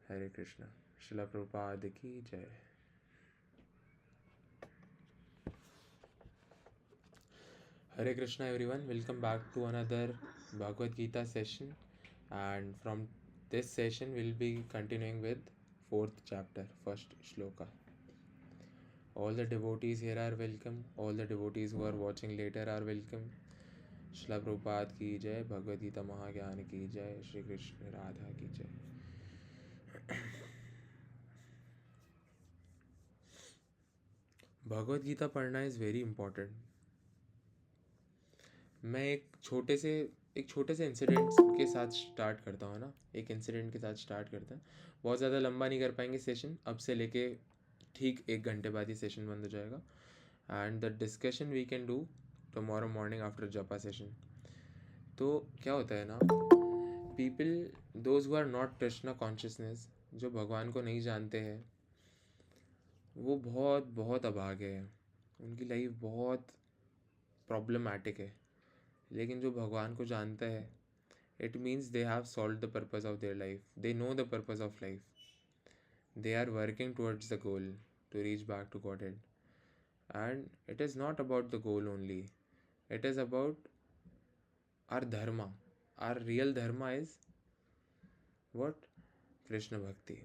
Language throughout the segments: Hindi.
हरे कृष्णा। श्रील प्रभुपाद की जय। Hare Krishna everyone, welcome back to another Bhagavad Gita session, and from this session we'll be continuing with 4th chapter, first shloka. All the devotees here are welcome, all the devotees who are watching later are welcome. Srila Prabhupada की जय, भगवद गीता महाज्ञान की जय, श्री कृष्ण राधा की जय। भगवद गीता पढ़ना इज़ वेरी इम्पॉर्टेंट। मैं एक छोटे से इंसिडेंट के साथ स्टार्ट करता हूँ ना, एक इंसिडेंट के साथ स्टार्ट करते हैं। बहुत ज़्यादा लंबा नहीं कर पाएंगे सेशन, अब से लेके ठीक 1 घंटे बाद ही सेशन बंद हो जाएगा। And the discussion we can do tomorrow morning after japa session. तो क्या होता है ना, people those who are not Krishna consciousness, जो भगवान को नहीं जानते हैं, वो बहुत बहुत अभागे हैं, उनकी लाइफ बहुत प्रॉब्लमैटिक है। लेकिन जो भगवान को जानता है, it means they have solved the purpose of their life. They know the purpose of life. They are working towards the goal to reach back to Godhead. And it is not about the goal only. It is about our dharma. Our real dharma is what? Krishna Bhakti.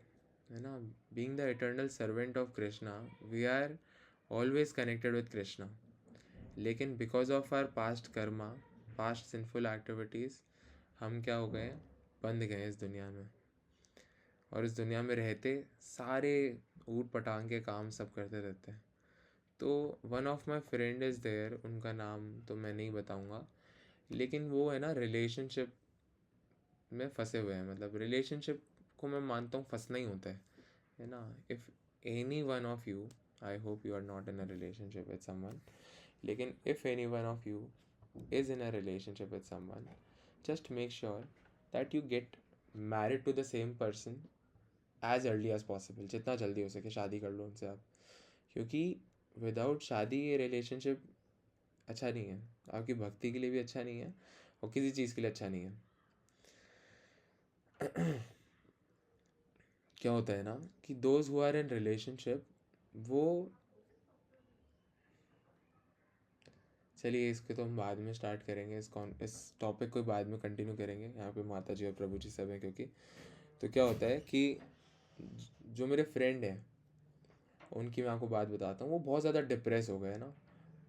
You know, being the eternal servant of Krishna, we are always connected with Krishna. लेकिन because of our past karma, past sinful activities, हम क्या हो गए, बंध गए इस दुनिया में। और इस दुनिया में रहते सारे ऊट पटांग के काम सब करते रहते हैं। तो one of my friend is there, उनका नाम तो मैं नहीं बताऊंगा, लेकिन वो है ना रिलेशनशिप में फंसे हुए हैं। मतलब रिलेशनशिप को मैं मानता हूँ फंसना ही होता है ना। If anyone of you, I hope you are not in a relationship with someone, लेकिन if anyone of you is in a relationship with someone, just make sure that you get married to the same person as early as possible. जितना जल्दी हो सके शादी कर लो उनसे आप, क्योंकि विदाउट शादी ये रिलेशनशिप अच्छा नहीं है, आपकी भक्ति के लिए भी अच्छा नहीं है और किसी चीज़ के लिए अच्छा नहीं है। क्या होता है ना कि those who are in relationship, वो, चलिए इसके तो हम बाद में स्टार्ट करेंगे, इस टॉपिक को बाद में कंटिन्यू करेंगे। यहाँ पे माता जी और प्रभु जी सब हैं क्योंकि। तो क्या होता है कि जो मेरे फ्रेंड हैं, उनकी मैं आपको बात बताता हूँ। वो बहुत ज़्यादा डिप्रेस हो गए ना,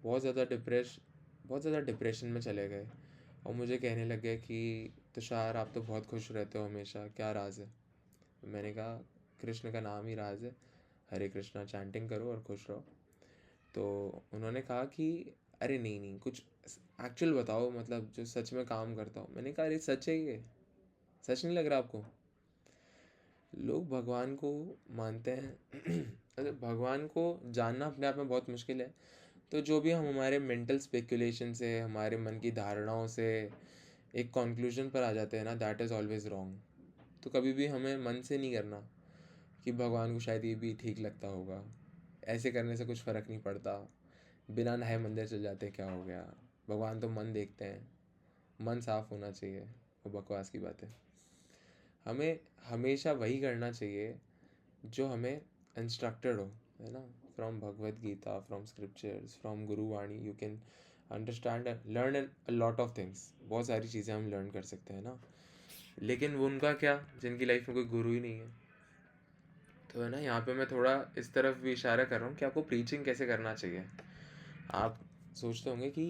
बहुत ज़्यादा डिप्रेशन में चले गए और मुझे कहने लग गए कि तुषार आप तो बहुत खुश रहते हो हमेशा, क्या राज है। मैंने कहा कृष्ण का नाम ही राज है, हरे कृष्णा चैंटिंग करो और खुश रहो। तो उन्होंने कहा कि अरे नहीं नहीं, कुछ एक्चुअल बताओ, मतलब जो सच में काम करता हो। मैंने कहा अरे सच है, ये सच नहीं लग रहा आपको। लोग भगवान को मानते हैं अरे भगवान को जानना अपने आप में बहुत मुश्किल है। तो जो भी हम हमारे मेंटल स्पेकुलेशन से, हमारे मन की धारणाओं से एक कंक्लूजन पर आ जाते हैं ना, दैट इज़ ऑलवेज रॉन्ग। तो कभी भी हमें मन से नहीं करना कि भगवान को शायद ये भी ठीक लगता होगा, ऐसे करने से कुछ फ़र्क नहीं पड़ता, बिना नहाए मंदिर चल जाते क्या हो गया, भगवान तो मन देखते हैं, मन साफ होना चाहिए। वो बकवास की बात है। हमें हमेशा वही करना चाहिए जो हमें इंस्ट्रक्टेड हो, है ना, from Bhagavad Gita, from scriptures, from Gurbani. You can understand, learn a lot of things. बहुत सारी चीज़ें हम लर्न कर सकते हैं ना। लेकिन वो उनका क्या, जिनकी लाइफ में कोई गुरु ही नहीं है। तो है ना, यहाँ पे मैं थोड़ा इस तरफ भी इशारा कर रहा हूँ कि आपको प्रीचिंग कैसे करना चाहिए। आप सोचते होंगे कि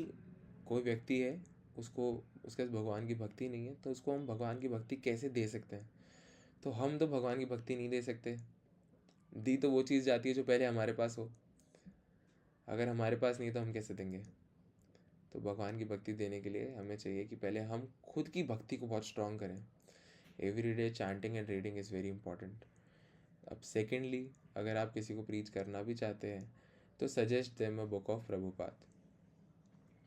कोई व्यक्ति है, उसको, उसके पास भगवान की भक्ति नहीं है, तो उसको हम भगवान की भक्ति कैसे दे सकते हैं। तो हम तो भगवान की भक्ति नहीं दे सकते। दी तो वो चीज़ जाती है जो पहले हमारे पास हो। अगर हमारे पास नहीं तो हम कैसे देंगे। तो भगवान की भक्ति देने के लिए हमें चाहिए कि पहले हम खुद की भक्ति को बहुत स्ट्रॉन्ग करें। Every day chanting and reading is very important. अब सेकेंडली, अगर आप किसी को प्रीच करना भी चाहते हैं तो suggest them a book of Prabhupada.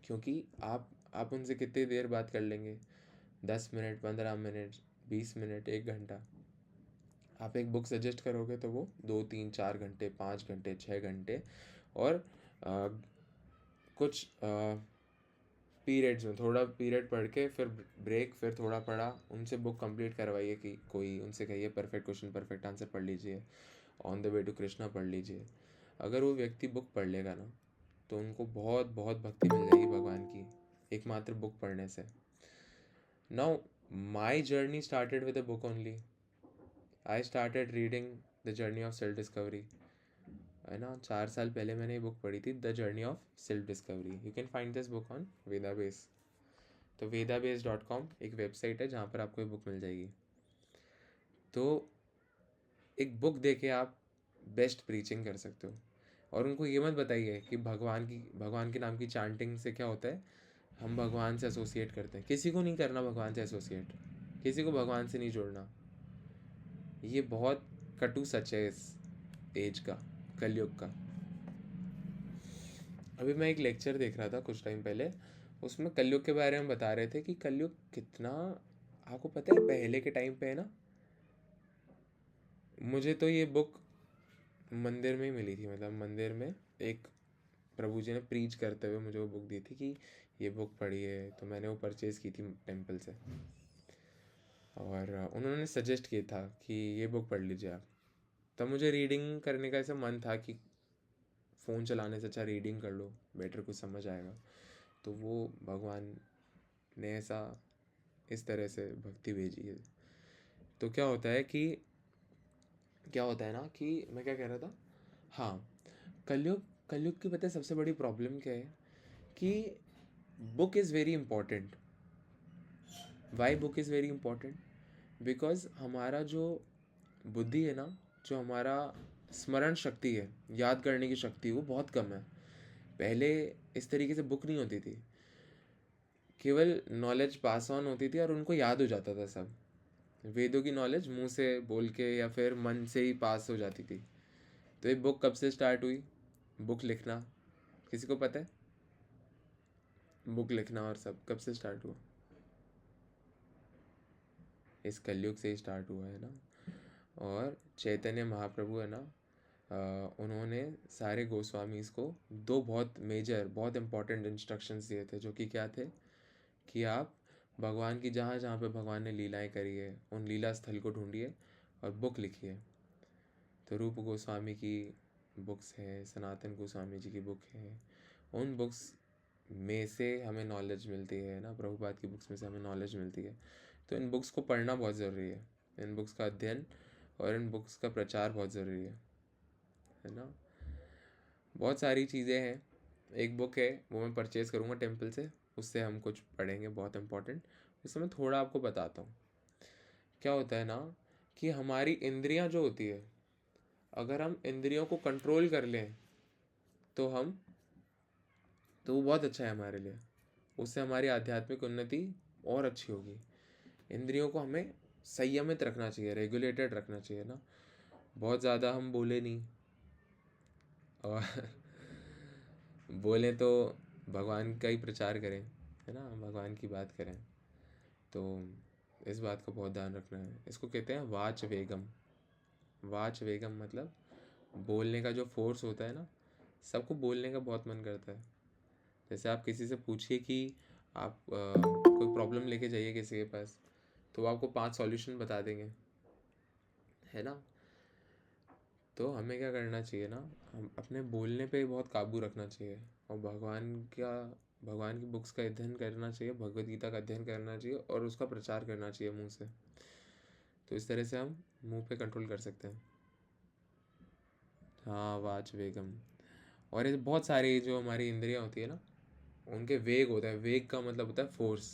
क्योंकि आप उनसे कितनी देर बात कर लेंगे, 10 मिनट, 15 मिनट, 20 मिनट, 1 घंटा। आप एक बुक सजेस्ट करोगे तो वो 2, 3, 4 घंटे, 5 घंटे, 6 घंटे और कुछ पीरियड्स में थोड़ा पीरियड पढ़ के फिर ब्रेक, फिर थोड़ा पढ़ा, उनसे बुक कंप्लीट करवाइए कि कोई उनसे कहिए परफेक्ट क्वेश्चन परफेक्ट आंसर पढ़ लीजिए, on the way to Krishna पढ़ लीजिए। अगर वो व्यक्ति बुक पढ़ लेगा ना तो उनको बहुत बहुत भक्ति मिल जाएगी भगवान की एकमात्र बुक पढ़ने से। Now my journey started with a book only. I started reading the journey of self discovery, है ना। 4 साल पहले मैंने ये बुक पढ़ी थी, the journey of self discovery. You can find this book on Vedabase. तो vedabase.com एक वेबसाइट है जहाँ पर आपको ये बुक मिल जाएगी। तो एक बुक दे के आप बेस्ट प्रीचिंग कर सकते हो। और उनको ये मत बताइए कि भगवान के नाम की चांटिंग से क्या होता है, हम भगवान से एसोसिएट करते हैं। किसी को नहीं करना भगवान से एसोसिएट, किसी को भगवान से नहीं जोड़ना। ये बहुत कटु सच है इस एज का, कलयुग का। अभी मैं एक लेक्चर देख रहा था कुछ टाइम पहले, उसमें कलयुग के बारे में बता रहे थे कि कलयुग कितना, आपको पता है पहले के टाइम पे है ना, मुझे तो ये बुक मंदिर में ही मिली थी। मतलब मंदिर में एक प्रभु जी ने प्रीच करते हुए मुझे वो बुक दी थी कि ये बुक पढ़िए, तो मैंने वो परचेज़ की थी टेम्पल से। और उन्होंने सजेस्ट किया था कि ये बुक पढ़ लीजिए आप। तब मुझे रीडिंग करने का ऐसा मन था कि फ़ोन चलाने से अच्छा रीडिंग कर लो, बेटर कुछ समझ आएगा। तो वो भगवान ने ऐसा इस तरह से भक्ति भेजी है। तो क्या होता है ना कि मैं क्या कह रहा था, हाँ, कलयुग की पता है सबसे बड़ी प्रॉब्लम क्या है कि book is very important. Why book is very important? Because हमारा जो बुद्धि है ना, जो हमारा स्मरण शक्ति है, याद करने की शक्ति, वो बहुत कम है। पहले इस तरीके से बुक नहीं होती थी, केवल नॉलेज पास ऑन होती थी और उनको याद हो जाता था सब। वेदों की नॉलेज मुंह से बोल के या फिर मन से ही पास हो जाती थी। तो ये बुक कब से स्टार्ट हुई, बुक लिखना, किसी को पता है? बुक लिखना और सब कब से स्टार्ट हुआ? इस कलयुग से ही स्टार्ट हुआ है ना। और चैतन्य महाप्रभु है ना, उन्होंने सारे गोस्वामीज़ को दो बहुत मेजर, बहुत इंपॉर्टेंट इंस्ट्रक्शंस दिए थे, जो कि क्या थे कि आप भगवान की जहाँ जहाँ पे भगवान ने लीलाएं करी है उन लीला स्थल को ढूंढिए और बुक लिखिए। तो रूप गोस्वामी की बुक्स है, सनातन गोस्वामी जी की बुक है, उन बुक्स में से हमें नॉलेज मिलती है ना, प्रभुपाद की बुक्स में से हमें नॉलेज मिलती है। तो इन बुक्स को पढ़ना बहुत ज़रूरी है, इन बुक्स का अध्ययन और इन बुक्स का प्रचार बहुत ज़रूरी है ना। बहुत सारी चीज़ें हैं। एक बुक है वो मैं परचेज़ करूँगा टेम्पल से, उससे हम कुछ पढ़ेंगे बहुत इंपॉर्टेंट। उससे मैं थोड़ा आपको बताता हूँ। क्या होता है ना कि हमारी इंद्रियां जो होती है, अगर हम इंद्रियों को कंट्रोल कर लें तो वो बहुत अच्छा है हमारे लिए। उससे हमारी आध्यात्मिक उन्नति और अच्छी होगी। इंद्रियों को हमें संयमित रखना चाहिए, रेगुलेटेड रखना चाहिए ना। बहुत ज़्यादा हम बोले नहीं, और बोले तो भगवान का ही प्रचार करें, है ना, भगवान की बात करें। तो इस बात का बहुत ध्यान रखना है। इसको कहते हैं वाच वेगम। वाच वेगम मतलब बोलने का जो फोर्स होता है ना, सबको बोलने का बहुत मन करता है। जैसे आप किसी से पूछिए कि आप कोई प्रॉब्लम लेके जाइए किसी के पास, तो वो आपको 5 सॉल्यूशन बता देंगे, है ना। तो हमें क्या करना चाहिए ना, हम अपने बोलने पे बहुत काबू रखना चाहिए और भगवान की बुक्स का अध्ययन करना चाहिए, भगवद गीता का अध्ययन करना चाहिए और उसका प्रचार करना चाहिए मुंह से। तो इस तरह से हम मुंह पे कंट्रोल कर सकते हैं। हाँ, वाच वेगम। और ये बहुत सारी जो हमारी इंद्रियां होती है ना, उनके वेग होता है। वेग का मतलब होता है फोर्स।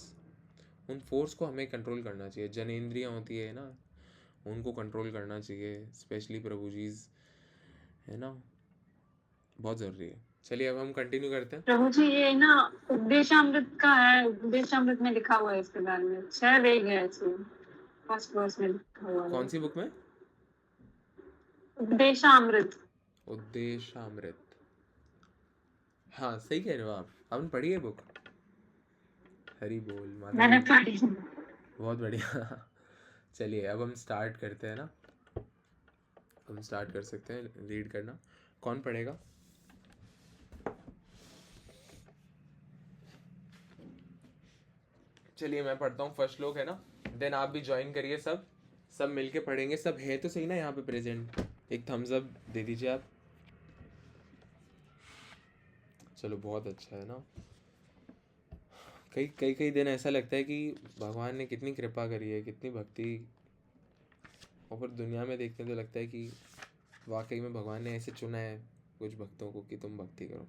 उन फोर्स को हमें कंट्रोल करना चाहिए। जनेंद्रियां होती है ना, उनको कंट्रोल करना चाहिए, स्पेशली प्रभु जीज, है ना, बहुत ज़रूरी है। चलिए अब हम कंटिन्यू करते हैं। प्रभु जी ये ना उपदेशामृत का है, उपदेशामृत में लिखा हुआ है इसके बारे में, 6 वेग है इसमें, फर्स्ट वर्स में लिखा हुआ है कौन सी बुक में? उपदेशामृत। उद्देशामृत। हाँ, सही कह रहे हो आप। आपने पढ़ी है बुक? हरी बोल माता मैंने जी, पढ़ी। बहुत बढ़िया। चलिए अब हम स्टार्ट करते हैं ना। हम स्टार्ट कर सकते हैं रीड करना। कौन पढ़ेगा? चलिए मैं पढ़ता हूँ, फर्स्ट श्लोक है ना, देन आप भी ज्वाइन करिए, सब सब मिलके पढ़ेंगे। सब है तो सही ना यहाँ पे प्रेजेंट? एक थम्स अप दे दीजिए आप। चलो बहुत अच्छा है ना। कई कई कई दिन ऐसा लगता है कि भगवान ने कितनी कृपा करी है, कितनी भक्ति, और फिर दुनिया में देखते हैं तो लगता है कि वाकई में भगवान ने ऐसे चुना है कुछ भक्तों को कि तुम भक्ति करो।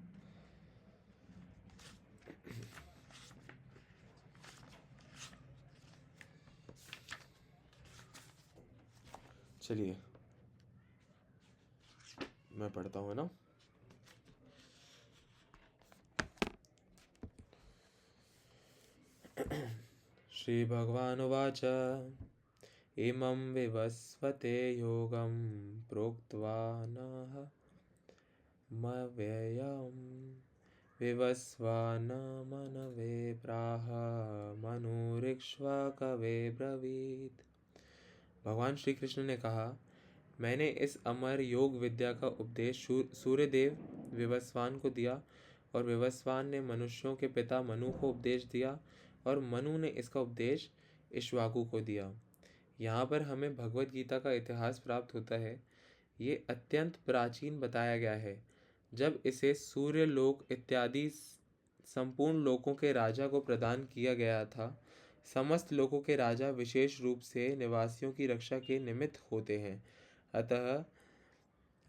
चलिए मैं पढ़ता हूँ, है ना। श्री भगवानुवाच इमं विवस्वते योगं प्रोक्त्वा नः मव्ययं विवस्वान मनवे प्राह मनुरिक्ष्वाकवे ब्रवीत्। भगवान श्री कृष्ण ने कहा, मैंने इस अमर योग विद्या का उपदेश सूर्यदेव विवस्वान को दिया, और विवस्वान ने मनुष्यों के पिता मनु को उपदेश दिया, और मनु ने इसका उपदेश इक्ष्वाकु को दिया। यहाँ पर हमें भगवत गीता का इतिहास प्राप्त होता है। ये अत्यंत प्राचीन बताया गया है। जब इसे सूर्य लोक इत्यादि संपूर्ण लोकों के राजा को प्रदान किया गया था। समस्त लोकों के राजा विशेष रूप से निवासियों की रक्षा के निमित्त होते हैं। अतः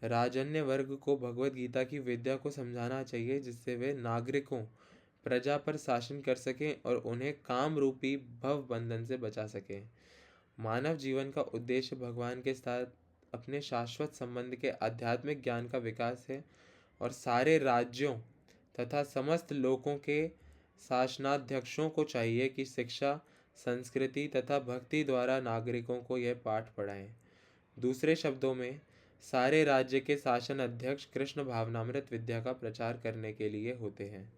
राजन्य वर्ग को भगवत गीता की विद्या को समझाना चाहिए, जिससे वे नागरिकों प्रजा पर शासन कर सकें और उन्हें काम रूपी भव बंधन से बचा सकें। मानव जीवन का उद्देश्य भगवान के साथ अपने शाश्वत संबंध के आध्यात्मिक ज्ञान का विकास है, और सारे राज्यों तथा समस्त लोकों के शासनाध्यक्षों को चाहिए कि शिक्षा, संस्कृति तथा भक्ति द्वारा नागरिकों को यह पाठ पढ़ाएं। दूसरे शब्दों में, सारे राज्य के शासन अध्यक्ष कृष्ण भावनामृत विद्या का प्रचार करने के लिए होते हैं,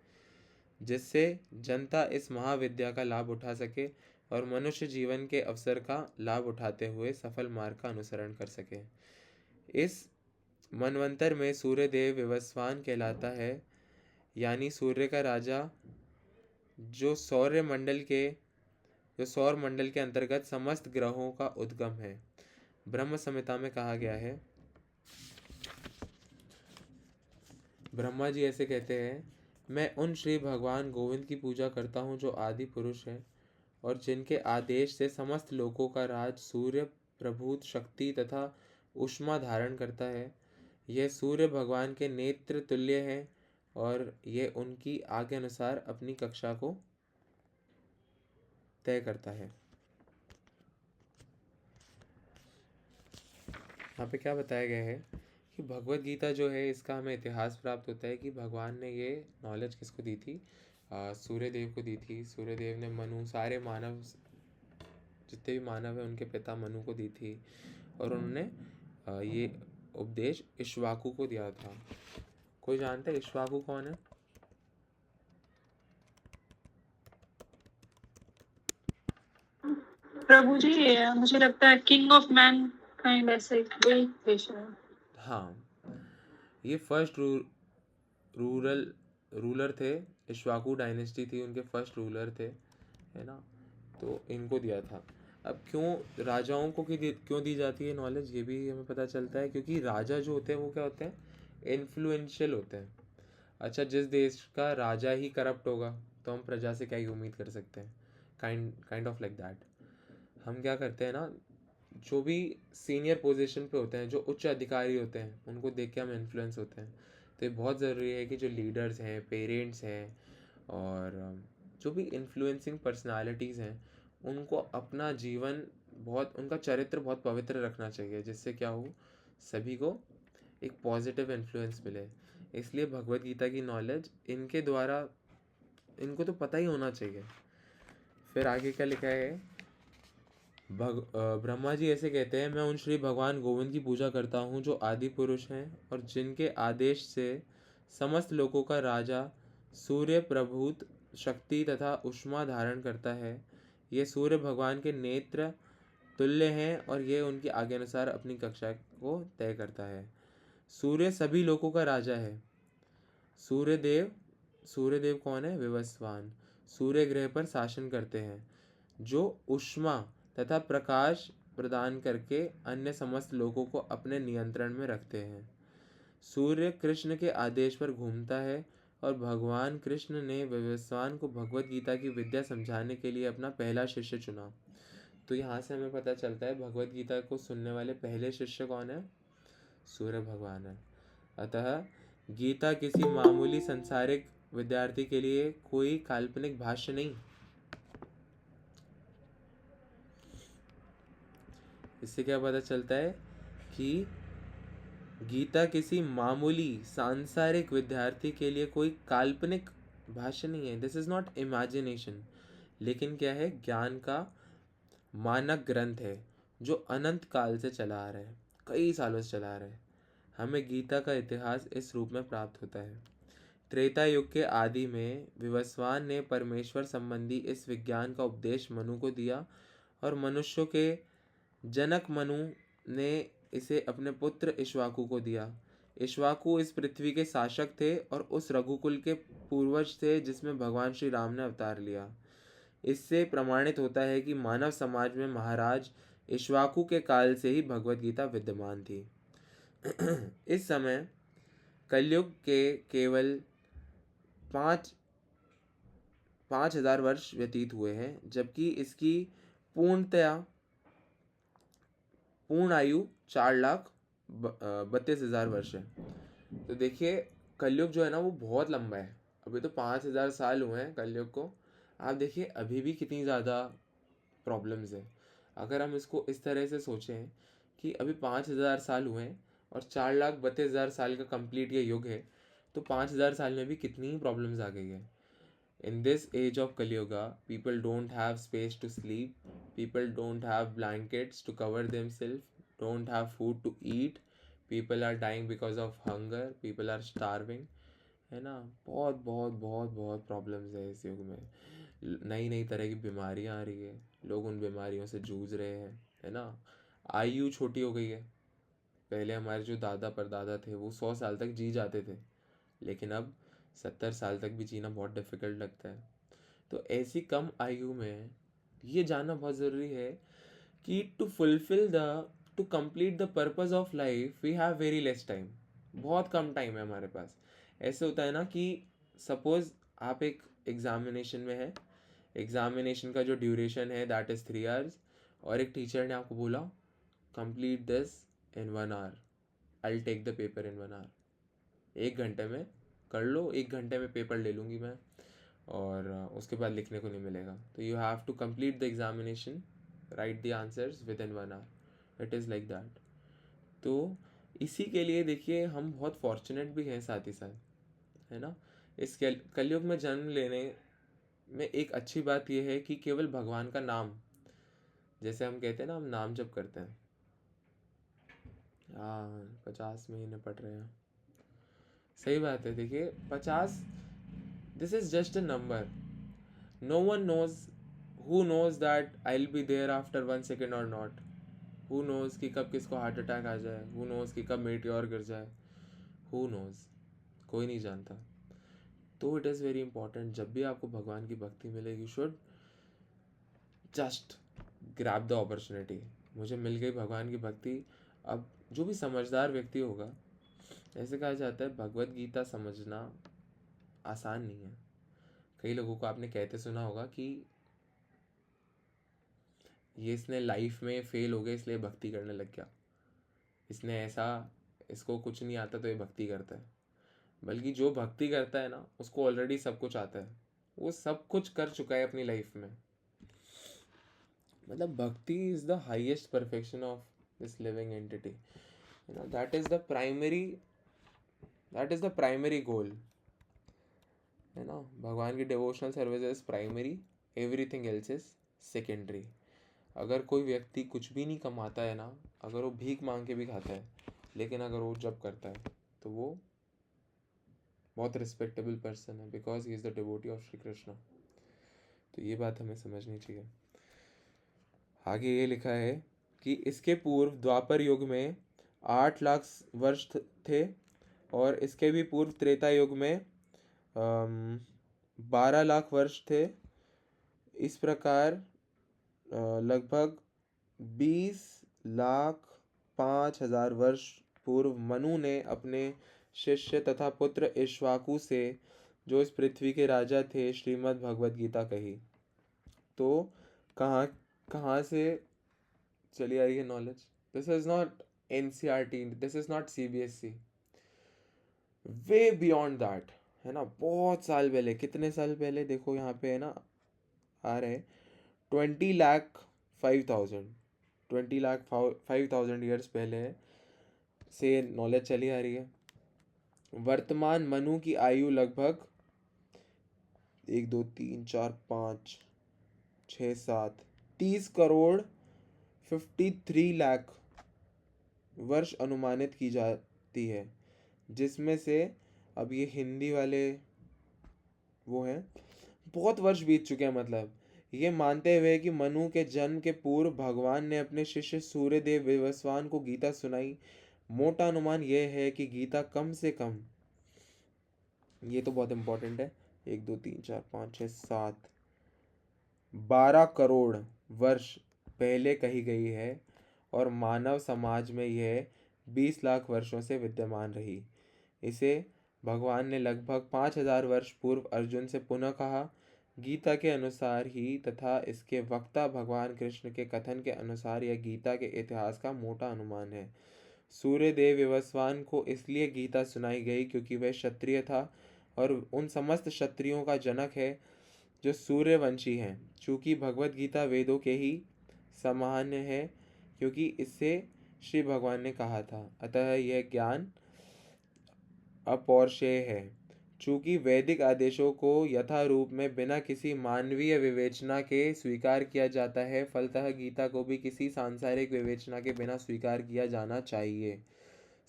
जिससे जनता इस महाविद्या का लाभ उठा सके और मनुष्य जीवन के अवसर का लाभ उठाते हुए सफल मार्ग का अनुसरण कर सके। इस मनवंतर में सूर्यदेव विवस्वान कहलाता है, यानी सूर्य का राजा, जो सौर मंडल के अंतर्गत समस्त ग्रहों का उद्गम है। ब्रह्म संहिता में कहा गया है, ब्रह्मा जी ऐसे कहते हैं, मैं उन श्री भगवान गोविंद की पूजा करता हूँ जो आदि पुरुष हैं, और जिनके आदेश से समस्त लोकों का राज सूर्य प्रभूत शक्ति तथा ऊष्मा धारण करता है। यह सूर्य भगवान के नेत्र तुल्य है, और यह उनकी आज्ञा अनुसार अपनी कक्षा को तय करता है। यहाँ पे क्या बताया गया है कि भगवत गीता जो है, इसका हमें इतिहास प्राप्त होता है कि भगवान ने ये नॉलेज किसको दी थी? सूर्यदेव को दी थी। सूर्यदेव ने मनु, सारे मानव, जितने भी मानव हैं उनके पिता मनु को दी थी, और उन्होंने ये उपदेश इक्ष्वाकु को दिया था। कोई जानता है इक्ष्वाकु कौन है? प्रभु जी, मुझे लगता है किंग ऑफ मैन काइंड, ऐसे कोई देश है। हाँ, ये फर्स्ट रूलर थे। इक्ष्वाकु डायनेस्टी थी, उनके फर्स्ट रूलर थे, है ना। तो इनको दिया था। अब क्यों राजाओं को क्यों दी जाती है नॉलेज, ये भी हमें पता चलता है, क्योंकि राजा जो होते हैं वो क्या होते हैं? इन्फ्लुएंशियल होते हैं। अच्छा, जिस देश का राजा ही करप्ट होगा तो हम प्रजा से क्या ही उम्मीद कर सकते हैं? Kind of like that. हम क्या करते हैं ना, जो भी सीनियर पोजीशन पे होते हैं, जो उच्च अधिकारी होते हैं, उनको देख के हम इन्फ्लुएंस होते हैं। तो ये बहुत ज़रूरी है कि जो लीडर्स हैं, पेरेंट्स हैं, और जो भी इन्फ्लुएंसिंग पर्सनालिटीज़ हैं, उनको अपना जीवन बहुत, उनका चरित्र बहुत पवित्र रखना चाहिए, जिससे क्या हो, सभी को एक पॉजिटिव इन्फ्लुएंस मिले। इसलिए भगवत गीता की नॉलेज इनके द्वारा, इनको तो पता ही होना चाहिए। फिर आगे क्या लिखा है? ब्रह्मा जी ऐसे कहते हैं, मैं उन श्री भगवान गोविंद की पूजा करता हूँ जो आदि पुरुष हैं, और जिनके आदेश से समस्त लोकों का राजा सूर्य प्रभूत शक्ति तथा ऊष्मा धारण करता है। ये सूर्य भगवान के नेत्र तुल्य हैं, और ये उनकी आज्ञा अनुसार अपनी कक्षा को तय करता है। सूर्य सभी लोकों का राजा है। सूर्यदेव कौन है? विवस्वान। सूर्य ग्रह पर शासन करते हैं। जो ऊष्मा तथा प्रकाश प्रदान करके अन्य समस्त लोगों को अपने नियंत्रण में रखते हैं। सूर्य कृष्ण के आदेश पर घूमता है और भगवान कृष्ण ने विवस्वान को भगवत गीता की विद्या समझाने के लिए अपना पहला शिष्य चुना। तो यहाँ से हमें पता चलता है भगवत गीता को सुनने वाले पहले शिष्य कौन है? सूर्य भगवान है। अतः गीता किसी मामूली संसारिक विद्यार्थी के लिए कोई काल्पनिक भाष्य नहीं। इससे क्या पता चलता है कि गीता किसी मामूली सांसारिक विद्यार्थी के लिए कोई काल्पनिक भाष्य नहीं है। दिस इज नॉट इमेजिनेशन, लेकिन क्या है, ज्ञान का मानक ग्रंथ है जो अनंत काल से चला आ रहा है, कई सालों से चला आ रहा है। हमें गीता का इतिहास इस रूप में प्राप्त होता है। त्रेता युग के आदि में विवस्वान ने परमेश्वर संबंधी इस विज्ञान का उपदेश मनु को दिया और मनुष्यों के जनक मनु ने इसे अपने पुत्र इक्ष्वाकु को दिया। इक्ष्वाकु इस पृथ्वी के शासक थे और उस रघुकुल के पूर्वज थे जिसमें भगवान श्री राम ने अवतार लिया। इससे प्रमाणित होता है कि मानव समाज में महाराज इक्ष्वाकु के काल से ही भगवत गीता विद्यमान थी। इस समय कलयुग के केवल 5,000 वर्ष व्यतीत हुए हैं, जबकि इसकी पूर्ण आयु 4,32,000 वर्ष है। तो देखिए कलयुग जो है ना वो बहुत लंबा है। अभी तो 5,000 साल हुए हैं कलयुग को। आप देखिए अभी भी कितनी ज़्यादा प्रॉब्लम्स है। अगर हम इसको इस तरह से सोचें कि अभी 5,000 साल हुए हैं और 4,32,000 साल का कंप्लीट ये युग है, तो 5,000 साल में भी कितनी प्रॉब्लम्स आ गई है। In this age of Kali Yuga, people don't have space to sleep, people don't have blankets to cover themselves, don't have food to eat, people are dying because of hunger, people are starving, है ना। बहुत बहुत बहुत बहुत प्रॉब्लम्स है इस युग में। नई नई तरह की बीमारियां आ रही है, लोग उन बीमारियों से जूझ रहे हैं, है ना। आयु छोटी हो गई है। पहले हमारे जो दादा परदादा थे वो 100 साल तक जी जाते थे, लेकिन अब 70 साल तक भी जीना बहुत डिफ़िकल्ट लगता है। तो ऐसी कम आयु में ये जानना बहुत ज़रूरी है कि to complete the purpose of life we have very less time. बहुत कम टाइम है हमारे पास। ऐसे होता है ना कि सपोज़ आप एक एग्ज़ामिनेशन में है, एग्ज़ामिनेशन का जो ड्यूरेशन है दैट इज़ 3 आवर्स, और एक टीचर ने आपको बोला complete this in 1 hour, I will take the paper in 1 hour. 1 घंटे में कर लो, 1 घंटे में पेपर ले लूँगी मैं, और उसके बाद लिखने को नहीं मिलेगा। तो you have to complete the examination, write the answers within 1 hour. It is like that. तो इसी के लिए देखिए हम बहुत फॉर्चुनेट भी हैं साथ ही साथ, है ना। इस कलयुग में जन्म लेने में एक अच्छी बात यह है कि केवल भगवान का नाम, जैसे हम कहते हैं ना, हम नाम जप करते हैं, 50 महीने पढ़ रहे हैं, सही बात है। देखिए 50, this is just a number. No one knows, who knows that I will be there after 1 second और नॉट। हु नोज कि कब किसको हार्ट अटैक आ जाए, हु नोज कि कब मेटियोर गिर जाए, हु नोज, कोई नहीं जानता। तो इट इज़ वेरी इंपॉर्टेंट, जब भी आपको भगवान की भक्ति मिले you should just grab the opportunity. मुझे मिल गई भगवान की भक्ति। अब जो भी समझदार व्यक्ति होगा, ऐसे कहा जाता है भगवत गीता समझना आसान नहीं है। कई लोगों को आपने कहते सुना होगा कि ये इसने लाइफ में फेल हो गया इसलिए भक्ति करने लग गया, इसने ऐसा, इसको कुछ नहीं आता तो ये भक्ति करता है। बल्कि जो भक्ति करता है ना उसको ऑलरेडी सब कुछ आता है, वो सब कुछ कर चुका है अपनी लाइफ में। मतलब भक्ति is the highest perfection of this living entity, you know, that is the primary goal, है ना। भगवान की devotional service is primary, everything else is secondary. अगर कोई व्यक्ति कुछ भी नहीं कमाता है ना, अगर वो भीख मांग के भी खाता है, लेकिन अगर वो जब करता है तो वो बहुत रिस्पेक्टेबल पर्सन है, because he is the devotee of Shri Krishna. तो ये बात हमें समझनी चाहिए। आगे ये लिखा है कि इसके पूर्व द्वापर युग में 8 लाख वर्ष थे, और इसके भी पूर्व त्रेता युग में 12 लाख वर्ष थे। इस प्रकार लगभग 20,05,000 वर्ष पूर्व मनु ने अपने शिष्य तथा पुत्र इक्ष्वाकु से, जो इस पृथ्वी के राजा थे, श्रीमद् भगवद गीता कही। तो कहाँ कहाँ से चली आ रही है knowledge? This is not NCERT, this is not CBSE, way beyond that, है ना। बहुत साल पहले, कितने साल पहले देखो यहाँ पे, है ना, आ रहे 20,05,000 20,05,000 ईयर्स पहले से नॉलेज चली आ रही है। वर्तमान मनु की आयु लगभग 1 2 3 4 5 6 7 30 करोड़ 53 लाख वर्ष अनुमानित की जाती है, जिसमें से अब ये हिंदी वाले वो हैं, बहुत वर्ष बीत चुके हैं। मतलब ये मानते हुए कि मनु के जन्म के पूर्व भगवान ने अपने शिष्य सूर्यदेव विवस्वान को गीता सुनाई, मोटा अनुमान यह है कि गीता कम से कम, ये तो बहुत इंपॉर्टेंट है, 1 2 3 4 5 6 7 12 करोड़ वर्ष पहले कही गई है और मानव समाज में यह 20 लाख वर्षों से विद्यमान रही। इसे भगवान ने लगभग 5,000 वर्ष पूर्व अर्जुन से पुनः कहा। गीता के अनुसार ही तथा इसके वक्ता भगवान कृष्ण के कथन के अनुसार यह गीता के इतिहास का मोटा अनुमान है। सूर्यदेव विवस्वान को इसलिए गीता सुनाई गई क्योंकि वह क्षत्रिय था और उन समस्त क्षत्रियों का जनक है जो सूर्यवंशी हैं। चूँकि भगवत गीता वेदों के ही सामान्य है क्योंकि इससे श्री भगवान ने कहा था, अतः यह ज्ञान अपौरुषेय है। चूँकि वैदिक आदेशों को यथारूप में बिना किसी मानवीय विवेचना के स्वीकार किया जाता है, फलतः गीता को भी किसी सांसारिक विवेचना के बिना स्वीकार किया जाना चाहिए।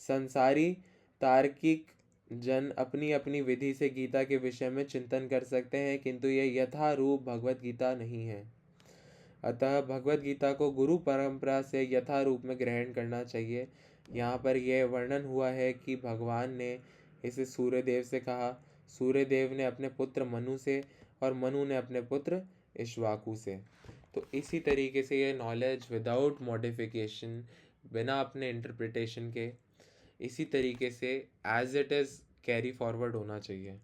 संसारी तार्किक जन अपनी अपनी विधि से गीता के विषय में चिंतन कर सकते हैं, किंतु यह यथारूप भगवत गीता नहीं है। अतः भगवत गीता को गुरु परंपरा से यथारूप में ग्रहण करना चाहिए। यहाँ पर यह वर्णन हुआ है कि भगवान ने इसे सूर्यदेव से कहा, सूर्यदेव ने अपने पुत्र मनु से और मनु ने अपने पुत्र इक्ष्वाकु से। तो इसी तरीके से ये नॉलेज विदाउट मॉडिफिकेशन, बिना अपने इंटरप्रिटेशन के, इसी तरीके से as it is carry forward होना चाहिए,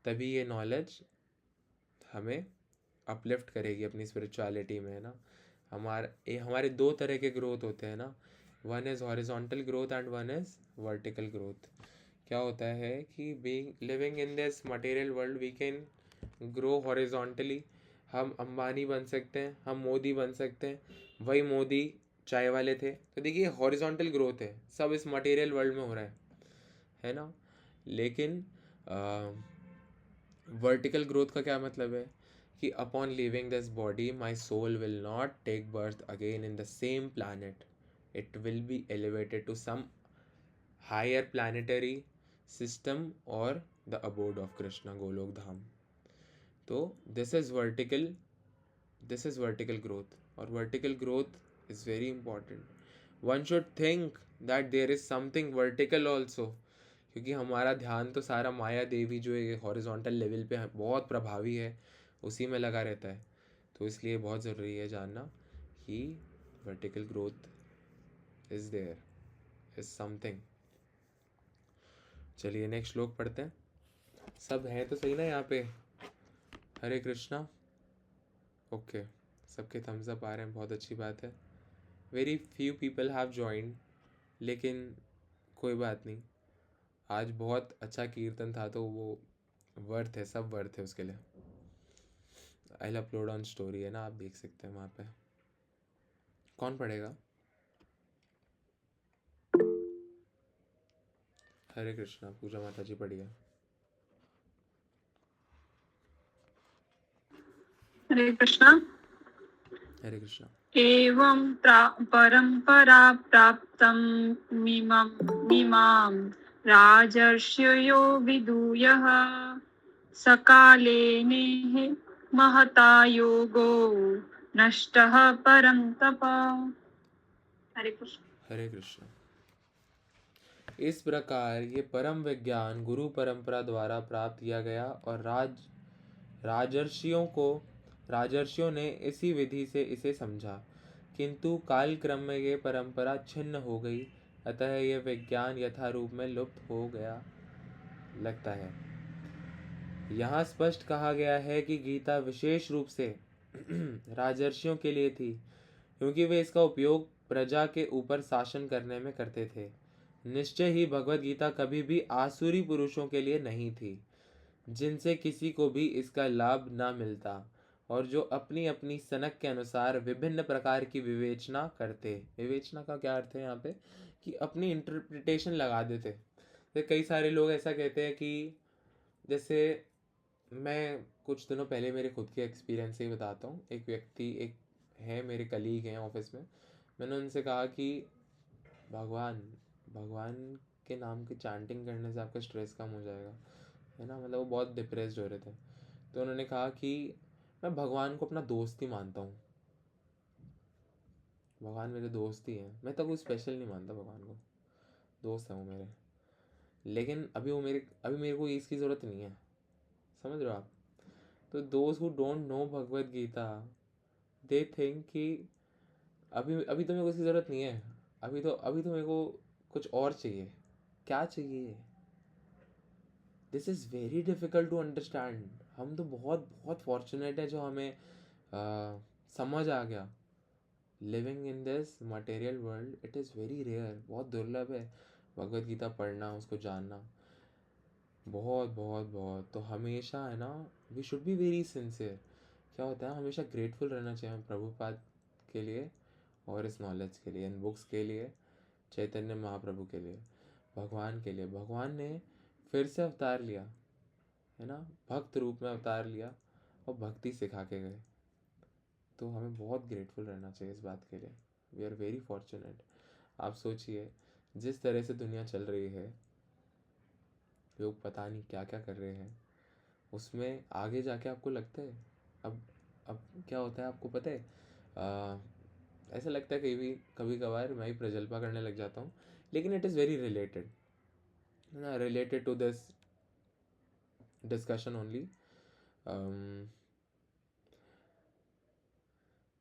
तभी ये नॉलेज हमें अपलिफ्ट करेगी अपनी स्पिरिचुअलिटी में, है ना। हमारे दो तरह के ग्रोथ होते हैं ना, one is horizontal growth and one is vertical growth. क्या होता है कि being living in this material world we can grow horizontally. हम अंबानी बन सकते हैं, हम मोदी बन सकते हैं। वही मोदी चाय वाले थे, तो देखिए हॉरिजॉन्टल ग्रोथ है, सब इस मटेरियल वर्ल्ड में हो रहा है ना। लेकिन वर्टिकल ग्रोथ का क्या मतलब है कि upon leaving this body my soul will not take birth again in the same planet, it will be elevated to some higher planetary system और the abode of Krishna Goloka Dham. तो दिस इज वर्टिकल ग्रोथ, और vertical growth is very important. One should think that there is something vertical also, क्योंकि हमारा ध्यान तो सारा माया देवी जो है हॉरिजॉन्टल लेवल पे बहुत प्रभावी है, उसी में लगा रहता है। तो इसलिए बहुत ज़रूरी है जानना कि vertical growth is there, is something. चलिए नेक्स्ट श्लोक पढ़ते हैं। सब है तो सही ना यहाँ पे? हरे कृष्णा। ओके, सबके थम्स अप आ रहे हैं, बहुत अच्छी बात है। Very few people have joined, लेकिन कोई बात नहीं, आज बहुत अच्छा कीर्तन था, तो वो वर्थ है, सब वर्थ है उसके लिए। I will upload on story, है ना, आप देख सकते हैं वहाँ पे। कौन पढ़ेगा? हरे कृष्णा। पूजा माता जी पढ़िए। हरे कृष्णा। हरे कृष्णा। एवं परंपरा प्राप्तं मिमां राजर्षयो विदूयः सकाले नेह महता योगो नष्टः परं तप। हरे कृष्ण। हरे कृष्णा। इस प्रकार ये परम विज्ञान गुरु परंपरा द्वारा प्राप्त किया गया और राजर्षियों को राजर्षियों ने इसी विधि से इसे समझा, किंतु कालक्रम में ये परंपरा छिन्न हो गई, अतः यह विज्ञान यथारूप में लुप्त हो गया लगता है। यहाँ स्पष्ट कहा गया है कि गीता विशेष रूप से राजर्षियों के लिए थी, क्योंकि वे इसका उपयोग प्रजा के ऊपर शासन करने में करते थे। निश्चय ही भगवत गीता कभी भी आसुरी पुरुषों के लिए नहीं थी, जिनसे किसी को भी इसका लाभ न मिलता, और जो अपनी अपनी सनक के अनुसार विभिन्न प्रकार की विवेचना करते। विवेचना का क्या अर्थ है यहाँ पे? कि अपनी इंटरप्रिटेशन लगा देते। तो कई सारे लोग ऐसा कहते हैं कि, जैसे मैं कुछ दिनों पहले मेरे खुद के एक्सपीरियंस से ही बताता हूँ। एक व्यक्ति, एक है मेरे कलीग हैं ऑफिस में, मैंने उनसे कहा कि भगवान भगवान के नाम की चैंटिंग करने से आपका स्ट्रेस कम हो जाएगा, है ना। मतलब वो बहुत डिप्रेस्ड हो रहे थे, तो उन्होंने कहा कि मैं भगवान को अपना दोस्त ही मानता हूँ, भगवान मेरे दोस्त ही हैं, मैं तो कोई स्पेशल नहीं मानता भगवान को, दोस्त है वो मेरे। लेकिन अभी मेरे को इसकी ज़रूरत नहीं है, समझ रहे हो आप। तो those who don't know Bhagavad Gita, they think कि अभी अभी तो मेरे को इसकी ज़रूरत नहीं है, अभी तो मेरे को कुछ और चाहिए। क्या चाहिए? This is very difficult to understand. हम तो बहुत बहुत फॉर्चुनेट है जो हमें समझ आ गया। Living in this material world it is very rare, बहुत दुर्लभ है भगवत गीता पढ़ना, उसको जानना, बहुत बहुत बहुत। तो हमेशा है ना, we should be very sincere. क्या होता है, हमेशा ग्रेटफुल रहना चाहिए हमें प्रभुपाद के लिए और इस नॉलेज के लिए, इन बुक्स के लिए, चैतन्य महाप्रभु के लिए, भगवान के लिए। भगवान ने फिर से अवतार लिया, है ना, भक्त रूप में अवतार लिया और भक्ति सिखा के गए। तो हमें बहुत ग्रेटफुल रहना चाहिए इस बात के लिए। We are very fortunate. आप सोचिए, जिस तरह से दुनिया चल रही है, लोग पता नहीं क्या क्या कर रहे हैं, उसमें आगे जाके आपको लगता है, अब क्या होता है आपको पता है, ऐसा लगता है कभी कभार मैं ही प्रजल्पा करने लग जाता हूँ, लेकिन इट इज़ वेरी रिलेटेड, है ना, related to this discussion only.